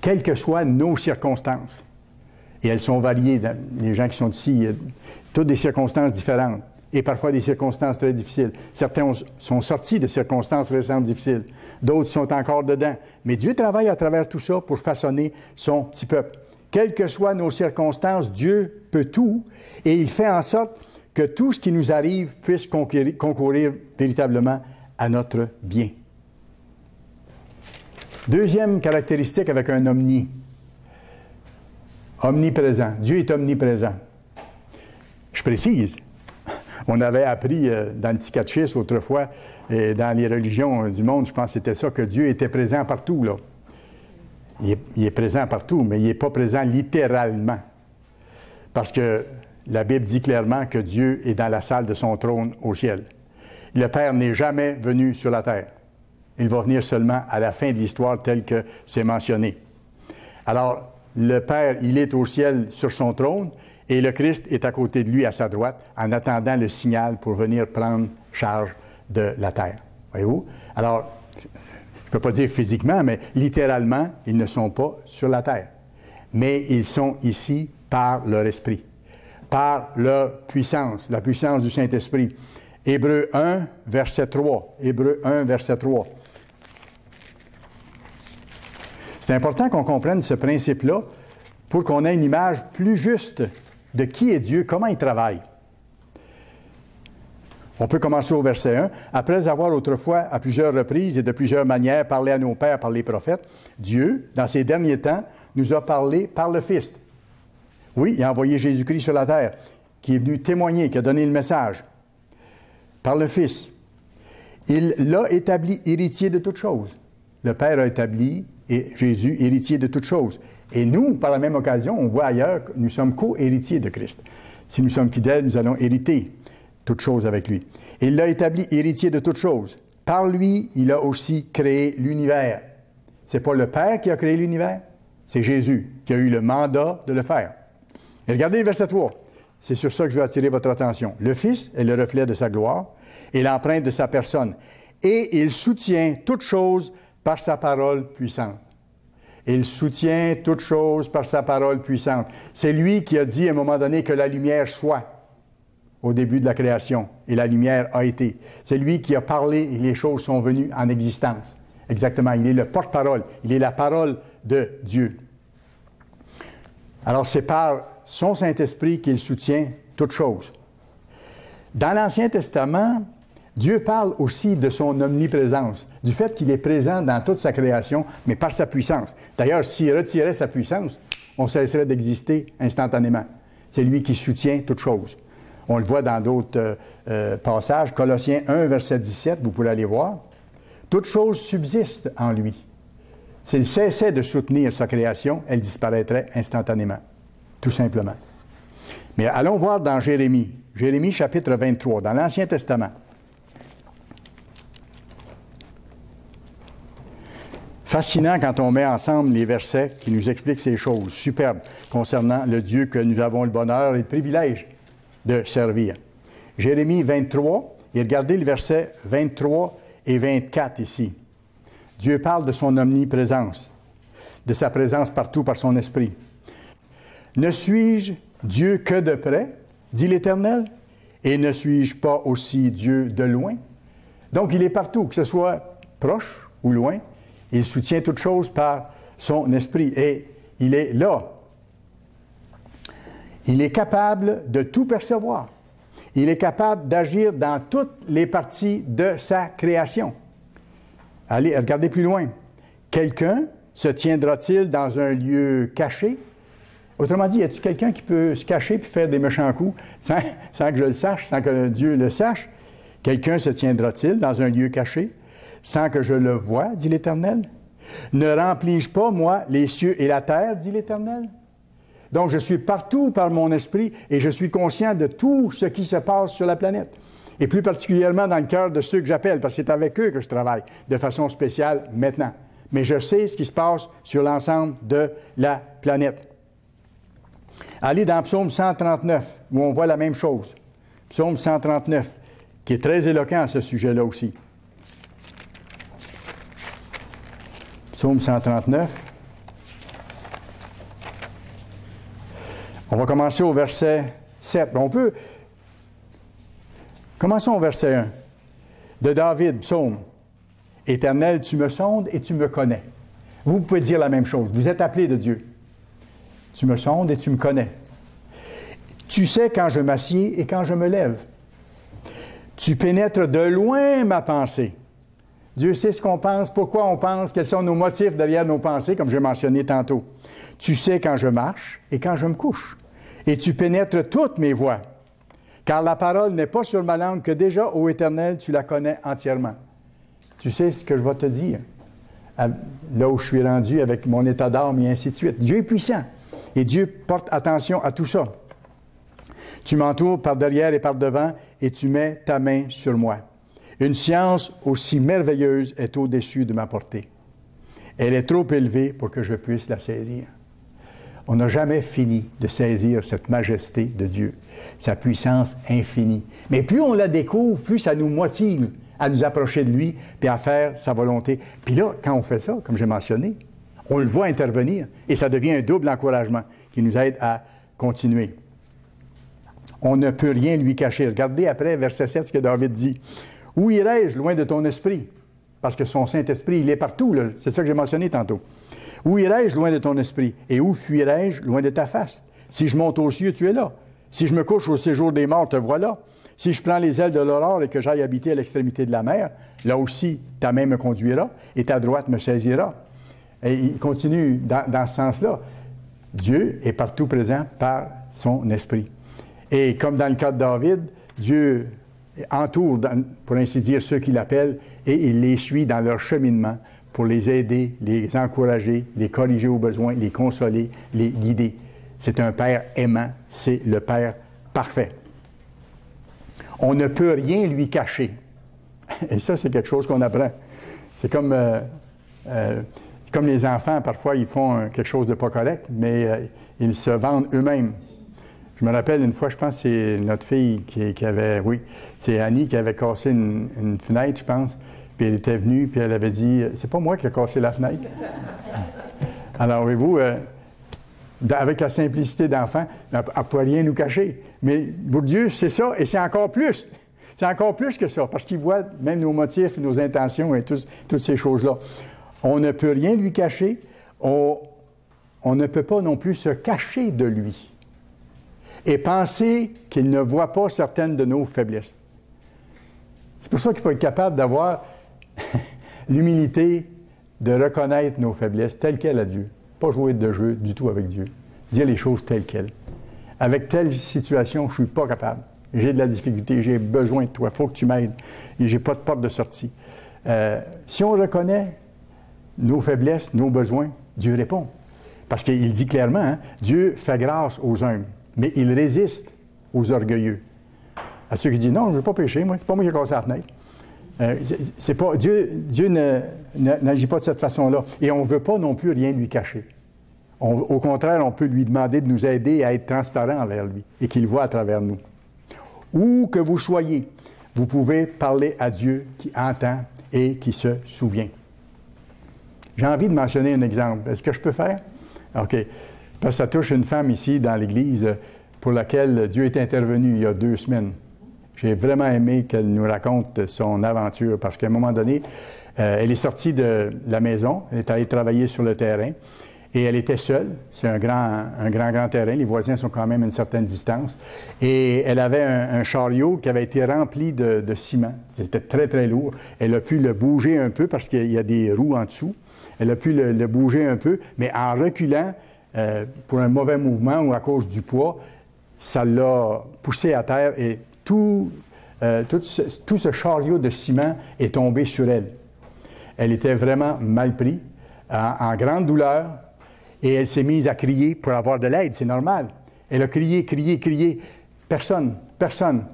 S1: Quelles que soient nos circonstances, et elles sont variées, les gens qui sont ici, toutes des circonstances différentes, et parfois des circonstances très difficiles. Certains sont sortis de circonstances récentes difficiles, d'autres sont encore dedans. Mais Dieu travaille à travers tout ça pour façonner son petit peuple. Quelles que soient nos circonstances, Dieu peut tout, et il fait en sorte que tout ce qui nous arrive puisse concourir véritablement à notre bien. Deuxième caractéristique avec un omni. Omniprésent. Dieu est omniprésent. Je précise, on avait appris dans le petit catéchisme autrefois, et dans les religions du monde, je pense que c'était ça, que Dieu était présent partout, là. Il est présent partout, mais il n'est pas présent littéralement. Parce que la Bible dit clairement que Dieu est dans la salle de son trône au ciel. Le Père n'est jamais venu sur la terre. Il va venir seulement à la fin de l'histoire telle que c'est mentionné. Alors, le Père, il est au ciel sur son trône et le Christ est à côté de lui à sa droite en attendant le signal pour venir prendre charge de la terre. Voyez-vous? Alors, je ne peux pas dire physiquement, mais littéralement, ils ne sont pas sur la terre. Mais ils sont ici par leur esprit, par leur puissance, la puissance du Saint-Esprit. Hébreux 1, verset 3. Hébreux 1, verset 3. C'est important qu'on comprenne ce principe-là pour qu'on ait une image plus juste de qui est Dieu, comment il travaille. On peut commencer au verset 1. Après avoir autrefois, à plusieurs reprises et de plusieurs manières, parlé à nos pères par les prophètes, Dieu, dans ces derniers temps, nous a parlé par le Fils. Oui, il a envoyé Jésus-Christ sur la terre, qui est venu témoigner, qui a donné le message. Par le Fils. Il l'a établi héritier de toutes choses. Le Père a établi Jésus héritier de toutes choses. Et nous, par la même occasion, on voit ailleurs que nous sommes co-héritiers de Christ. Si nous sommes fidèles, nous allons hériter toutes choses avec lui. Il l'a établi héritier de toutes choses. Par lui, il a aussi créé l'univers. C'est pas le Père qui a créé l'univers, c'est Jésus qui a eu le mandat de le faire. Et regardez le verset 3. C'est sur ça que je veux attirer votre attention. Le Fils est le reflet de sa gloire et l'empreinte de sa personne. Et il soutient toutes choses par sa parole puissante. Il soutient toutes choses par sa parole puissante. C'est lui qui a dit à un moment donné que la lumière soit au début de la création. Et la lumière a été. C'est lui qui a parlé et les choses sont venues en existence. Exactement. Il est le porte-parole. Il est la parole de Dieu. Alors c'est par son Saint-Esprit qu'il soutient toutes choses. Dans l'Ancien Testament, Dieu parle aussi de son omniprésence, du fait qu'il est présent dans toute sa création, mais par sa puissance. D'ailleurs, s'il retirait sa puissance, on cesserait d'exister instantanément. C'est lui qui soutient toutes choses. On le voit dans d'autres passages. Colossiens 1, verset 17, vous pourrez aller voir. Toutes choses subsistent en lui. S'il cessait de soutenir sa création, elle disparaîtrait instantanément, tout simplement. Mais allons voir dans Jérémie. Jérémie, chapitre 23, dans l'Ancien Testament. Fascinant quand on met ensemble les versets qui nous expliquent ces choses superbes concernant le Dieu que nous avons le bonheur et le privilège de servir. Jérémie 23, et regardez le verset 23 et 24 ici. Dieu parle de son omniprésence, de sa présence partout par son esprit. « Ne suis-je Dieu que de près, dit l'Éternel, et ne suis-je pas aussi Dieu de loin? » Donc, il est partout, que ce soit proche ou loin. Il soutient toutes choses par son esprit et il est là. Il est capable de tout percevoir. Il est capable d'agir dans toutes les parties de sa création. Allez, regardez plus loin. Quelqu'un se tiendra-t-il dans un lieu caché? Autrement dit, y a-t-il quelqu'un qui peut se cacher puis faire des méchants coups sans que je le sache, sans que Dieu le sache? Quelqu'un se tiendra-t-il dans un lieu caché sans que je le voie, dit l'Éternel? Ne remplis-je pas, moi, les cieux et la terre, dit l'Éternel? Donc, je suis partout par mon esprit et je suis conscient de tout ce qui se passe sur la planète. Et plus particulièrement dans le cœur de ceux que j'appelle, parce que c'est avec eux que je travaille de façon spéciale maintenant. Mais je sais ce qui se passe sur l'ensemble de la planète. Allez dans Psaume 139, où on voit la même chose. Psaume 139, qui est très éloquent à ce sujet-là aussi. Psaume 139. On va commencer au verset 7. Commençons au verset 1. De David, psaume. Éternel, tu me sondes et tu me connais. Vous pouvez dire la même chose. Vous êtes appelé de Dieu. Tu me sondes et tu me connais. Tu sais quand je m'assieds et quand je me lève. Tu pénètres de loin ma pensée. Dieu sait ce qu'on pense, pourquoi on pense, quels sont nos motifs derrière nos pensées, comme j'ai mentionné tantôt. Tu sais quand je marche et quand je me couche. Et tu pénètres toutes mes voies. Car la parole n'est pas sur ma langue que déjà, ô Éternel, tu la connais entièrement. Tu sais ce que je vais te dire, là où je suis rendu avec mon état d'âme et ainsi de suite. Dieu est puissant et Dieu porte attention à tout ça. Tu m'entoures par derrière et par devant et tu mets ta main sur moi. Une science aussi merveilleuse est au-dessus de ma portée. Elle est trop élevée pour que je puisse la saisir. On n'a jamais fini de saisir cette majesté de Dieu, sa puissance infinie. Mais plus on la découvre, plus ça nous motive à nous approcher de lui puis à faire sa volonté. Puis là, quand on fait ça, comme j'ai mentionné, on le voit intervenir et ça devient un double encouragement qui nous aide à continuer. On ne peut rien lui cacher. Regardez après, verset 7, ce que David dit. « Où irai-je loin de ton esprit? » Parce que son Saint-Esprit, il est partout, là. C'est ça que j'ai mentionné tantôt. « Où irai-je loin de ton esprit? Et où fuirai-je loin de ta face? Si je monte aux cieux, tu es là. Si je me couche au séjour des morts, te voilà. Si je prends les ailes de l'aurore et que j'aille habiter à l'extrémité de la mer, là aussi, ta main me conduira et ta droite me saisira. » Et il continue dans ce sens-là. Dieu est partout présent par son esprit. Et comme dans le cas de David, Dieu entoure, pour ainsi dire, ceux qui l'appellent et il les suit dans leur cheminement pour les aider, les encourager, les corriger au besoin, les consoler, les guider. C'est un Père aimant, c'est le Père parfait. On ne peut rien lui cacher. Et ça, c'est quelque chose qu'on apprend. C'est comme les enfants, parfois, ils font quelque chose de pas correct, mais ils se vendent eux-mêmes. Je me rappelle une fois, je pense que c'est notre fille qui avait, oui, c'est Annie qui avait cassé une fenêtre, je pense, puis elle était venue, puis elle avait dit, c'est pas moi qui ai cassé la fenêtre. Alors, voyez-vous, avec la simplicité d'enfant, elle ne pouvait rien nous cacher. Mais pour Dieu, c'est ça, et c'est encore plus. C'est encore plus que ça, parce qu'il voit même nos motifs, nos intentions et toutes ces choses-là. On ne peut rien lui cacher, on ne peut pas non plus se cacher de lui et penser qu'il ne voit pas certaines de nos faiblesses. C'est pour ça qu'il faut être capable d'avoir l'humilité de reconnaître nos faiblesses telles quelles à Dieu. Pas jouer de jeu du tout avec Dieu. Dire les choses telles quelles. Avec telle situation, je ne suis pas capable. J'ai de la difficulté, j'ai besoin de toi, il faut que tu m'aides. Et je n'ai pas de porte de sortie. Si on reconnaît nos faiblesses, nos besoins, Dieu répond. Parce qu'il dit clairement, hein, Dieu fait grâce aux humbles, mais il résiste aux orgueilleux. À ceux qui disent, non, je ne veux pas pécher, moi, c'est pas moi qui ai cassé la fenêtre. C'est pas, Dieu n'agit pas de cette façon-là. Et on ne veut pas non plus rien lui cacher. Au contraire, on peut lui demander de nous aider à être transparent envers lui et qu'il voit à travers nous. Où que vous soyez, vous pouvez parler à Dieu qui entend et qui se souvient. J'ai envie de mentionner un exemple. Est-ce que je peux faire? OK. Parce que ça touche une femme ici dans l'Église pour laquelle Dieu est intervenu il y a 2 semaines. J'ai vraiment aimé qu'elle nous raconte son aventure parce qu'à un moment donné, elle est sortie de la maison, elle est allée travailler sur le terrain Et elle était seule. C'est un grand terrain. Les voisins sont quand même à une certaine distance. Et elle avait un chariot qui avait été rempli de ciment. C'était très, très lourd. Elle a pu le bouger un peu parce qu'il y a des roues en dessous. Elle a pu le bouger un peu, mais en reculant, pour un mauvais mouvement ou à cause du poids, ça l'a poussé à terre et tout ce chariot de ciment est tombé sur elle. Elle était vraiment mal prise, en grande douleur, et elle s'est mise à crier pour avoir de l'aide, c'est normal. Elle a crié, crié, crié. Personne, personne.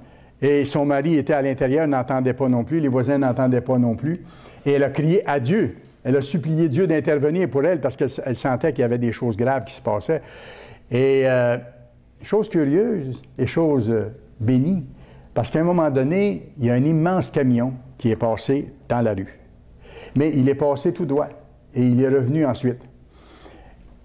S1: Et son mari était à l'intérieur, n'entendait pas non plus, les voisins n'entendaient pas non plus. Et elle a crié à Dieu. Elle a supplié Dieu d'intervenir pour elle parce qu'elle sentait qu'il y avait des choses graves qui se passaient. Et chose curieuse et chose bénie, parce qu'à un moment donné, il y a un immense camion qui est passé dans la rue. Mais il est passé tout droit et il est revenu ensuite.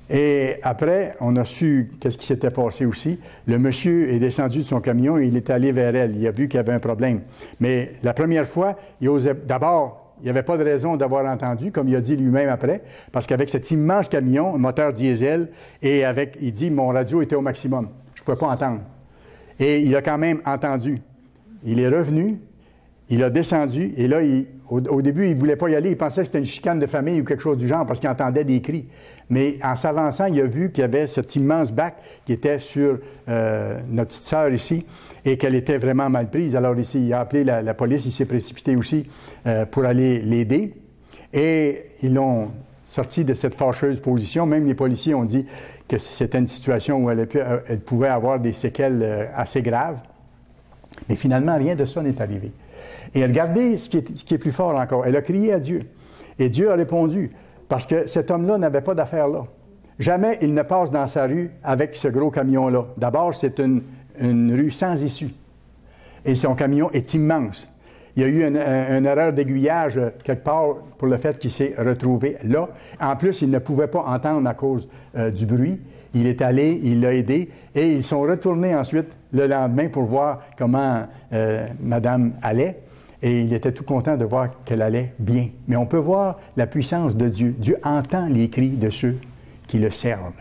S1: Et après, on a su qu'est-ce qui s'était passé aussi. Le monsieur est descendu de son camion et il est allé vers elle. Il a vu qu'il y avait un problème. Mais la première fois, il osait d'abord, il n'y avait pas de raison d'avoir entendu, comme il a dit lui-même après, parce qu'avec cet immense camion, moteur diesel, et il dit, mon radio était au maximum. Je ne pouvais pas entendre. Et il a quand même entendu. Il est revenu, il a descendu, et là, au début, il ne voulait pas y aller. Il pensait que c'était une chicane de famille ou quelque chose du genre, parce qu'il entendait des cris. Mais en s'avançant, il a vu qu'il y avait cet immense bac qui était sur notre petite sœur ici, et qu'elle était vraiment mal prise. Alors ici, il a appelé la police, il s'est précipité aussi pour aller l'aider. Et ils l'ont sorti de cette fâcheuse position. Même les policiers ont dit que c'était une situation où elle pouvait avoir des séquelles assez graves. Mais finalement, rien de ça n'est arrivé. Et regardez ce qui est plus fort encore. Elle a crié à Dieu. Et Dieu a répondu, parce que cet homme-là n'avait pas d'affaires là. Jamais il ne passe dans sa rue avec ce gros camion-là. D'abord, c'est une rue sans issue. Et son camion est immense. Il y a eu une erreur d'aiguillage quelque part pour le fait qu'il s'est retrouvé là. En plus, il ne pouvait pas entendre à cause du bruit. Il est allé, il l'a aidé, et ils sont retournés ensuite le lendemain pour voir comment Madame allait. Et il était tout content de voir qu'elle allait bien. Mais on peut voir la puissance de Dieu. Dieu entend les cris de ceux qui le servent.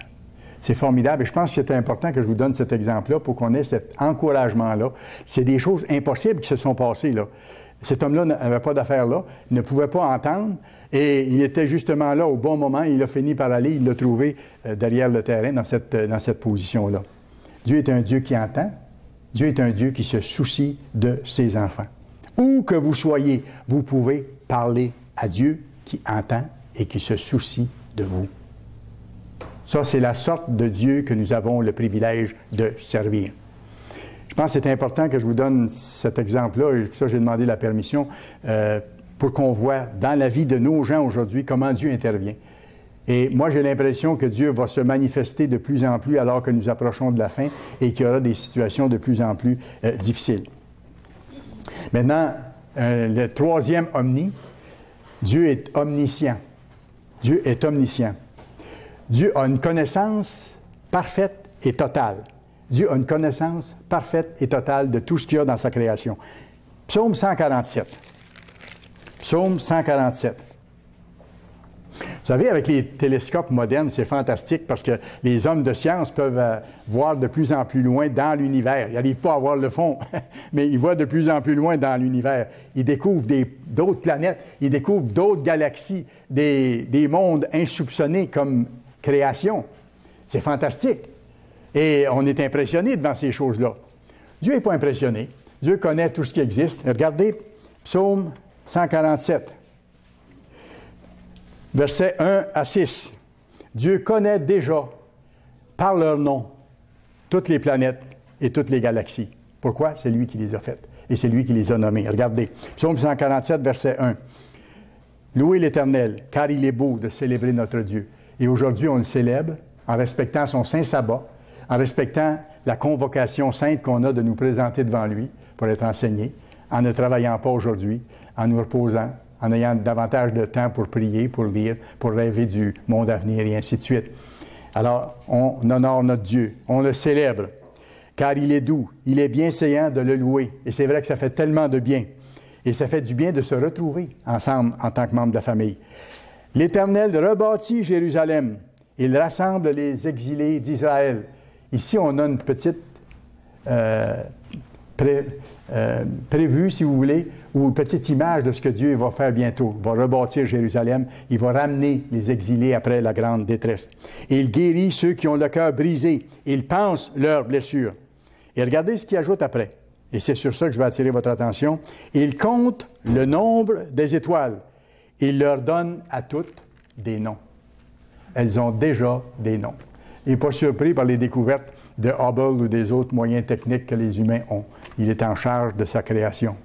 S1: C'est formidable. Et je pense que c'est important que je vous donne cet exemple-là pour qu'on ait cet encouragement-là. C'est des choses impossibles qui se sont passées, là. Cet homme-là n'avait pas d'affaires là, il ne pouvait pas entendre, et il était justement là au bon moment, il a fini par aller, il l'a trouvé derrière le terrain dans cette position-là. Dieu est un Dieu qui entend, Dieu est un Dieu qui se soucie de ses enfants. Où que vous soyez, vous pouvez parler à Dieu qui entend et qui se soucie de vous. Ça, c'est la sorte de Dieu que nous avons le privilège de servir. Je pense que c'est important que je vous donne cet exemple-là, et ça, j'ai demandé la permission, pour qu'on voit dans la vie de nos gens aujourd'hui comment Dieu intervient. Et moi, j'ai l'impression que Dieu va se manifester de plus en plus alors que nous approchons de la fin et qu'il y aura des situations de plus en plus difficiles. Maintenant, le troisième omni, Dieu est omniscient. Dieu est omniscient. Dieu a une connaissance parfaite et totale. Dieu a une connaissance parfaite et totale de tout ce qu'il y a dans sa création. Psaume 147. Psaume 147. Vous savez, avec les télescopes modernes, c'est fantastique parce que les hommes de science peuvent voir de plus en plus loin dans l'univers. Ils n'arrivent pas à voir le fond, mais ils voient de plus en plus loin dans l'univers. Ils découvrent d'autres planètes, ils découvrent d'autres galaxies, des mondes insoupçonnés comme création. C'est fantastique. Et on est impressionné devant ces choses-là. Dieu n'est pas impressionné. Dieu connaît tout ce qui existe. Regardez, Psaume 147, versets 1 à 6. Dieu connaît déjà, par leur nom, toutes les planètes et toutes les galaxies. Pourquoi? C'est lui qui les a faites. Et c'est lui qui les a nommées. Regardez, Psaume 147, verset 1. Louez l'Éternel, car il est beau de célébrer notre Dieu. Et aujourd'hui, on le célèbre en respectant son saint sabbat, en respectant la convocation sainte qu'on a de nous présenter devant lui pour être enseigné, en ne travaillant pas aujourd'hui, en nous reposant, en ayant davantage de temps pour prier, pour lire, pour rêver du monde à venir et ainsi de suite. Alors, on honore notre Dieu, on le célèbre, car il est doux, il est bienséant de le louer. Et c'est vrai que ça fait tellement de bien. Et ça fait du bien de se retrouver ensemble en tant que membre de la famille. L'Éternel rebâtit Jérusalem. Il rassemble les exilés d'Israël. Ici, on a une petite prévue, si vous voulez, ou une petite image de ce que Dieu va faire bientôt. Il va rebâtir Jérusalem. Il va ramener les exilés après la grande détresse. Et il guérit ceux qui ont le cœur brisé. Il pense leurs blessures. Et regardez ce qu'il ajoute après. Et c'est sur ça que je vais attirer votre attention. Il compte le nombre des étoiles. Il leur donne à toutes des noms. Elles ont déjà des noms. Il n'est pas surpris par les découvertes de Hubble ou des autres moyens techniques que les humains ont. Il est en charge de sa création.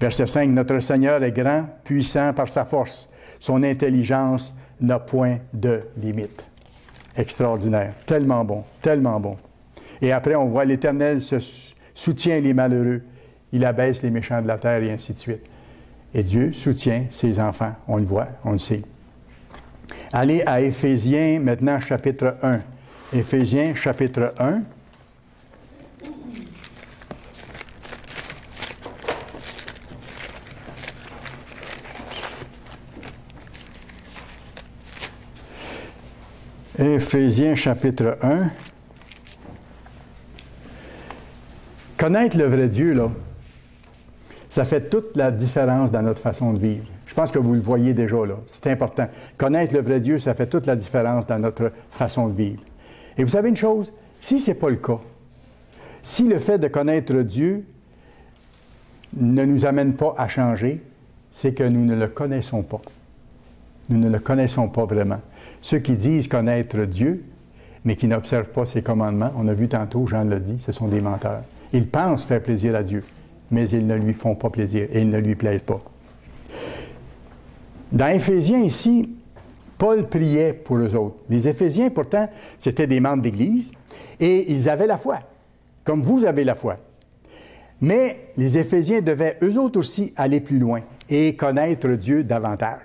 S1: Verset 5, « Notre Seigneur est grand, puissant par sa force. Son intelligence n'a point de limite. » Extraordinaire. Tellement bon, tellement bon. Et après, on voit l'Éternel soutient les malheureux. Il abaisse les méchants de la terre et ainsi de suite. Et Dieu soutient ses enfants. On le voit, on le sait. Allez à Éphésiens, maintenant, chapitre 1. Éphésiens, chapitre 1. Éphésiens, chapitre 1. Connaître le vrai Dieu, là, ça fait toute la différence dans notre façon de vivre. Je pense que vous le voyez déjà, là. C'est important. Connaître le vrai Dieu, ça fait toute la différence dans notre façon de vivre. Et vous savez une chose? Si ce n'est pas le cas, si le fait de connaître Dieu ne nous amène pas à changer, c'est que nous ne le connaissons pas. Nous ne le connaissons pas vraiment. Ceux qui disent connaître Dieu, mais qui n'observent pas ses commandements, on a vu tantôt, Jean l'a dit, ce sont des menteurs. Ils pensent faire plaisir à Dieu, mais ils ne lui font pas plaisir et ils ne lui plaisent pas. Dans Éphésiens, ici, Paul priait pour eux autres. Les Éphésiens, pourtant, c'étaient des membres d'Église et ils avaient la foi, comme vous avez la foi. Mais les Éphésiens devaient eux autres aussi aller plus loin et connaître Dieu davantage.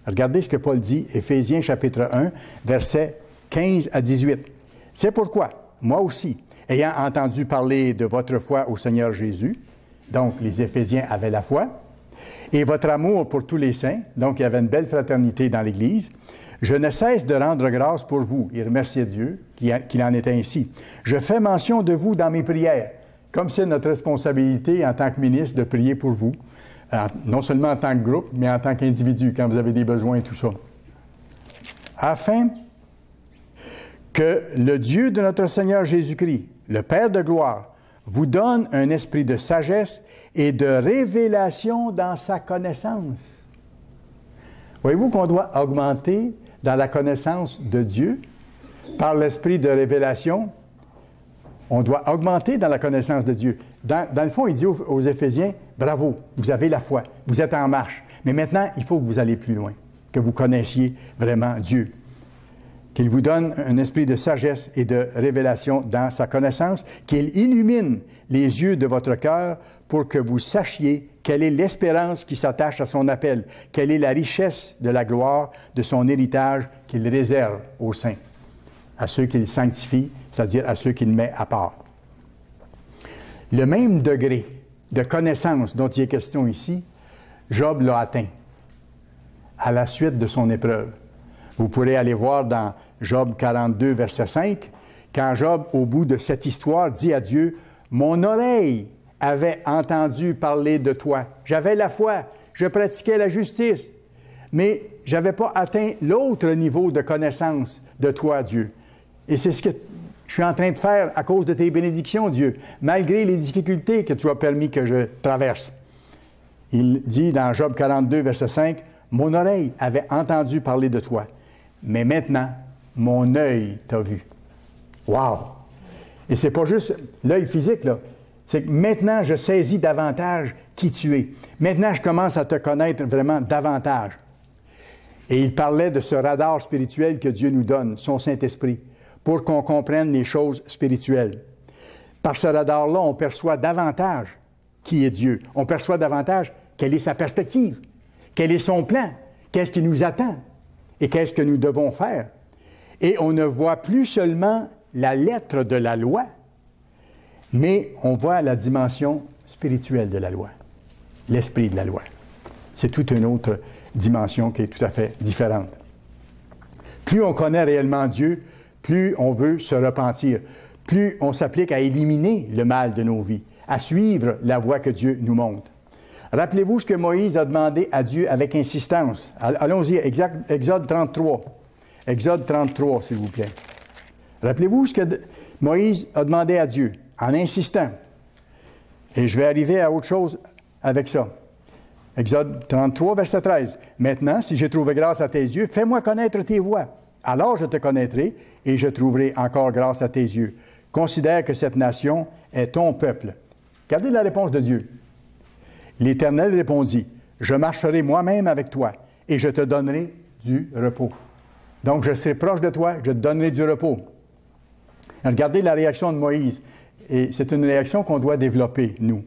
S1: Regardez ce que Paul dit, Éphésiens chapitre 1, versets 15 à 18. « C'est pourquoi, moi aussi, ayant entendu parler de votre foi au Seigneur Jésus, donc les Éphésiens avaient la foi, et votre amour pour tous les saints, donc il y avait une belle fraternité dans l'Église, je ne cesse de rendre grâce pour vous, et remercier Dieu qu'il en était ainsi. Je fais mention de vous dans mes prières, comme c'est notre responsabilité en tant que ministre de prier pour vous, non seulement en tant que groupe, mais en tant qu'individu, quand vous avez des besoins et tout ça. Afin que le Dieu de notre Seigneur Jésus-Christ, le Père de gloire, vous donne un esprit de sagesse et de révélation dans sa connaissance. Voyez-vous qu'on doit augmenter dans la connaissance de Dieu par l'esprit de révélation? On doit augmenter dans la connaissance de Dieu. Dans le fond, il dit aux Éphésiens, bravo, vous avez la foi, vous êtes en marche. Mais maintenant, il faut que vous alliez plus loin, que vous connaissiez vraiment Dieu. Qu'il vous donne un esprit de sagesse et de révélation dans sa connaissance, qu'il illumine les yeux de votre cœur pour que vous sachiez quelle est l'espérance qui s'attache à son appel, quelle est la richesse de la gloire de son héritage qu'il réserve aux saints, à ceux qu'il sanctifie, c'est-à-dire à ceux qu'il met à part. Le même degré de connaissance dont il est question ici, Job l'a atteint à la suite de son épreuve. Vous pourrez aller voir dans Job 42, verset 5, quand Job, au bout de cette histoire, dit à Dieu, « Mon oreille avait entendu parler de toi. J'avais la foi, je pratiquais la justice, mais je n'avais pas atteint l'autre niveau de connaissance de toi, Dieu. Et c'est ce que je suis en train de faire à cause de tes bénédictions, Dieu, malgré les difficultés que tu as permis que je traverse. » Il dit dans Job 42, verset 5, « Mon oreille avait entendu parler de toi, mais maintenant, mon œil t'a vu. » Wow! Et c'est pas juste l'œil physique, là. C'est que maintenant, je saisis davantage qui tu es. Maintenant, je commence à te connaître vraiment davantage. Et il parlait de ce radar spirituel que Dieu nous donne, son Saint-Esprit, pour qu'on comprenne les choses spirituelles. Par ce radar-là, on perçoit davantage qui est Dieu. On perçoit davantage quelle est sa perspective, quel est son plan, qu'est-ce qui nous attend et qu'est-ce que nous devons faire. Et on ne voit plus seulement la lettre de la loi, mais on voit la dimension spirituelle de la loi, l'esprit de la loi. C'est toute une autre dimension qui est tout à fait différente. Plus on connaît réellement Dieu, plus on veut se repentir, plus on s'applique à éliminer le mal de nos vies, à suivre la voie que Dieu nous montre. Rappelez-vous ce que Moïse a demandé à Dieu avec insistance. Allons-y, Exode 33. Exode 33, s'il vous plaît. Rappelez-vous ce que Moïse a demandé à Dieu, en insistant. Et je vais arriver à autre chose avec ça. Exode 33, verset 13. « Maintenant, si j'ai trouvé grâce à tes yeux, fais-moi connaître tes voies. Alors je te connaîtrai et je trouverai encore grâce à tes yeux. Considère que cette nation est ton peuple. » Regardez la réponse de Dieu. L'Éternel répondit, « Je marcherai moi-même avec toi et je te donnerai du repos. » Donc, je serai proche de toi, je te donnerai du repos. Regardez la réaction de Moïse. Et c'est une réaction qu'on doit développer, nous.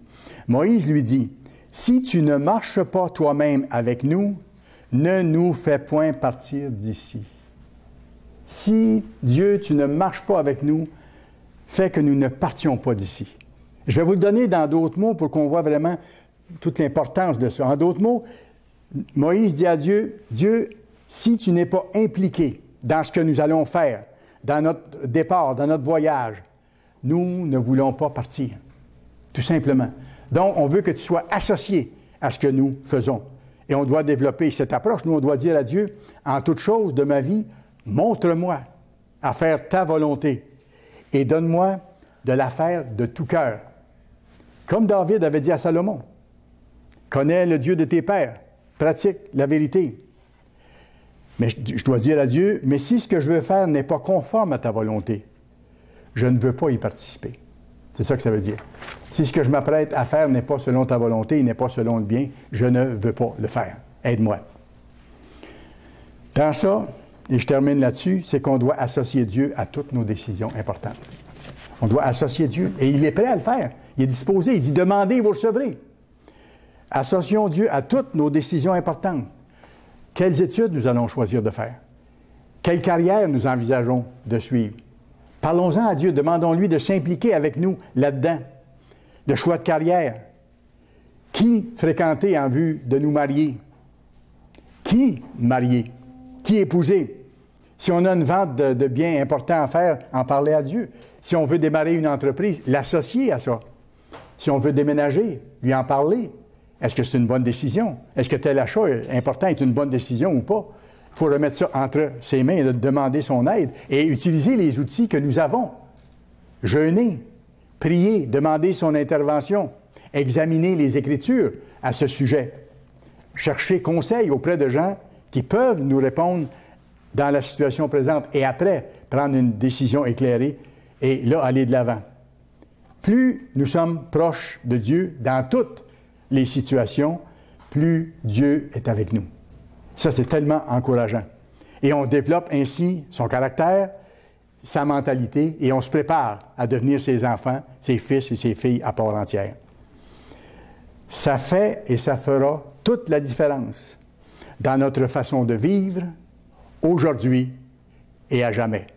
S1: Moïse lui dit, « Si tu ne marches pas toi-même avec nous, ne nous fais point partir d'ici. » Si, Dieu, tu ne marches pas avec nous, fais que nous ne partions pas d'ici. Je vais vous le donner dans d'autres mots pour qu'on voit vraiment toute l'importance de ça. En d'autres mots, Moïse dit à Dieu, « Dieu, si tu n'es pas impliqué dans ce que nous allons faire, dans notre départ, dans notre voyage, nous ne voulons pas partir. » Tout simplement. Donc, on veut que tu sois associé à ce que nous faisons. Et on doit développer cette approche. Nous, on doit dire à Dieu, « En toute chose de ma vie, montre-moi à faire ta volonté et donne-moi de la faire de tout cœur. » Comme David avait dit à Salomon, « Connais le Dieu de tes pères, pratique la vérité. » Mais je dois dire à Dieu, « Mais si ce que je veux faire n'est pas conforme à ta volonté, je ne veux pas y participer. » C'est ça que ça veut dire. Si ce que je m'apprête à faire n'est pas selon ta volonté, n'est pas selon le bien, je ne veux pas le faire. Aide-moi. Dans ça, et je termine là-dessus, c'est qu'on doit associer Dieu à toutes nos décisions importantes. On doit associer Dieu, et il est prêt à le faire. Il est disposé, il dit « Demandez, vous recevrez. » Associons Dieu à toutes nos décisions importantes. Quelles études nous allons choisir de faire? Quelle carrière nous envisageons de suivre? Parlons-en à Dieu, demandons-lui de s'impliquer avec nous là-dedans. Le choix de carrière. Qui fréquenter en vue de nous marier? Qui marier? Qui épouser? Si on a une vente de biens importants à faire, en parler à Dieu. Si on veut démarrer une entreprise, l'associer à ça. Si on veut déménager, lui en parler. Est-ce que c'est une bonne décision? Est-ce que tel achat important est une bonne décision ou pas? Il faut remettre ça entre ses mains et demander son aide et utiliser les outils que nous avons. Jeûner, prier, demander son intervention, examiner les Écritures à ce sujet, chercher conseil auprès de gens qui peuvent nous répondre dans la situation présente et après prendre une décision éclairée et là aller de l'avant. Plus nous sommes proches de Dieu dans toutes les situations, plus Dieu est avec nous. Ça, c'est tellement encourageant. Et on développe ainsi son caractère, sa mentalité, et on se prépare à devenir ses enfants, ses fils et ses filles à part entière. Ça fait et ça fera toute la différence dans notre façon de vivre, aujourd'hui et à jamais.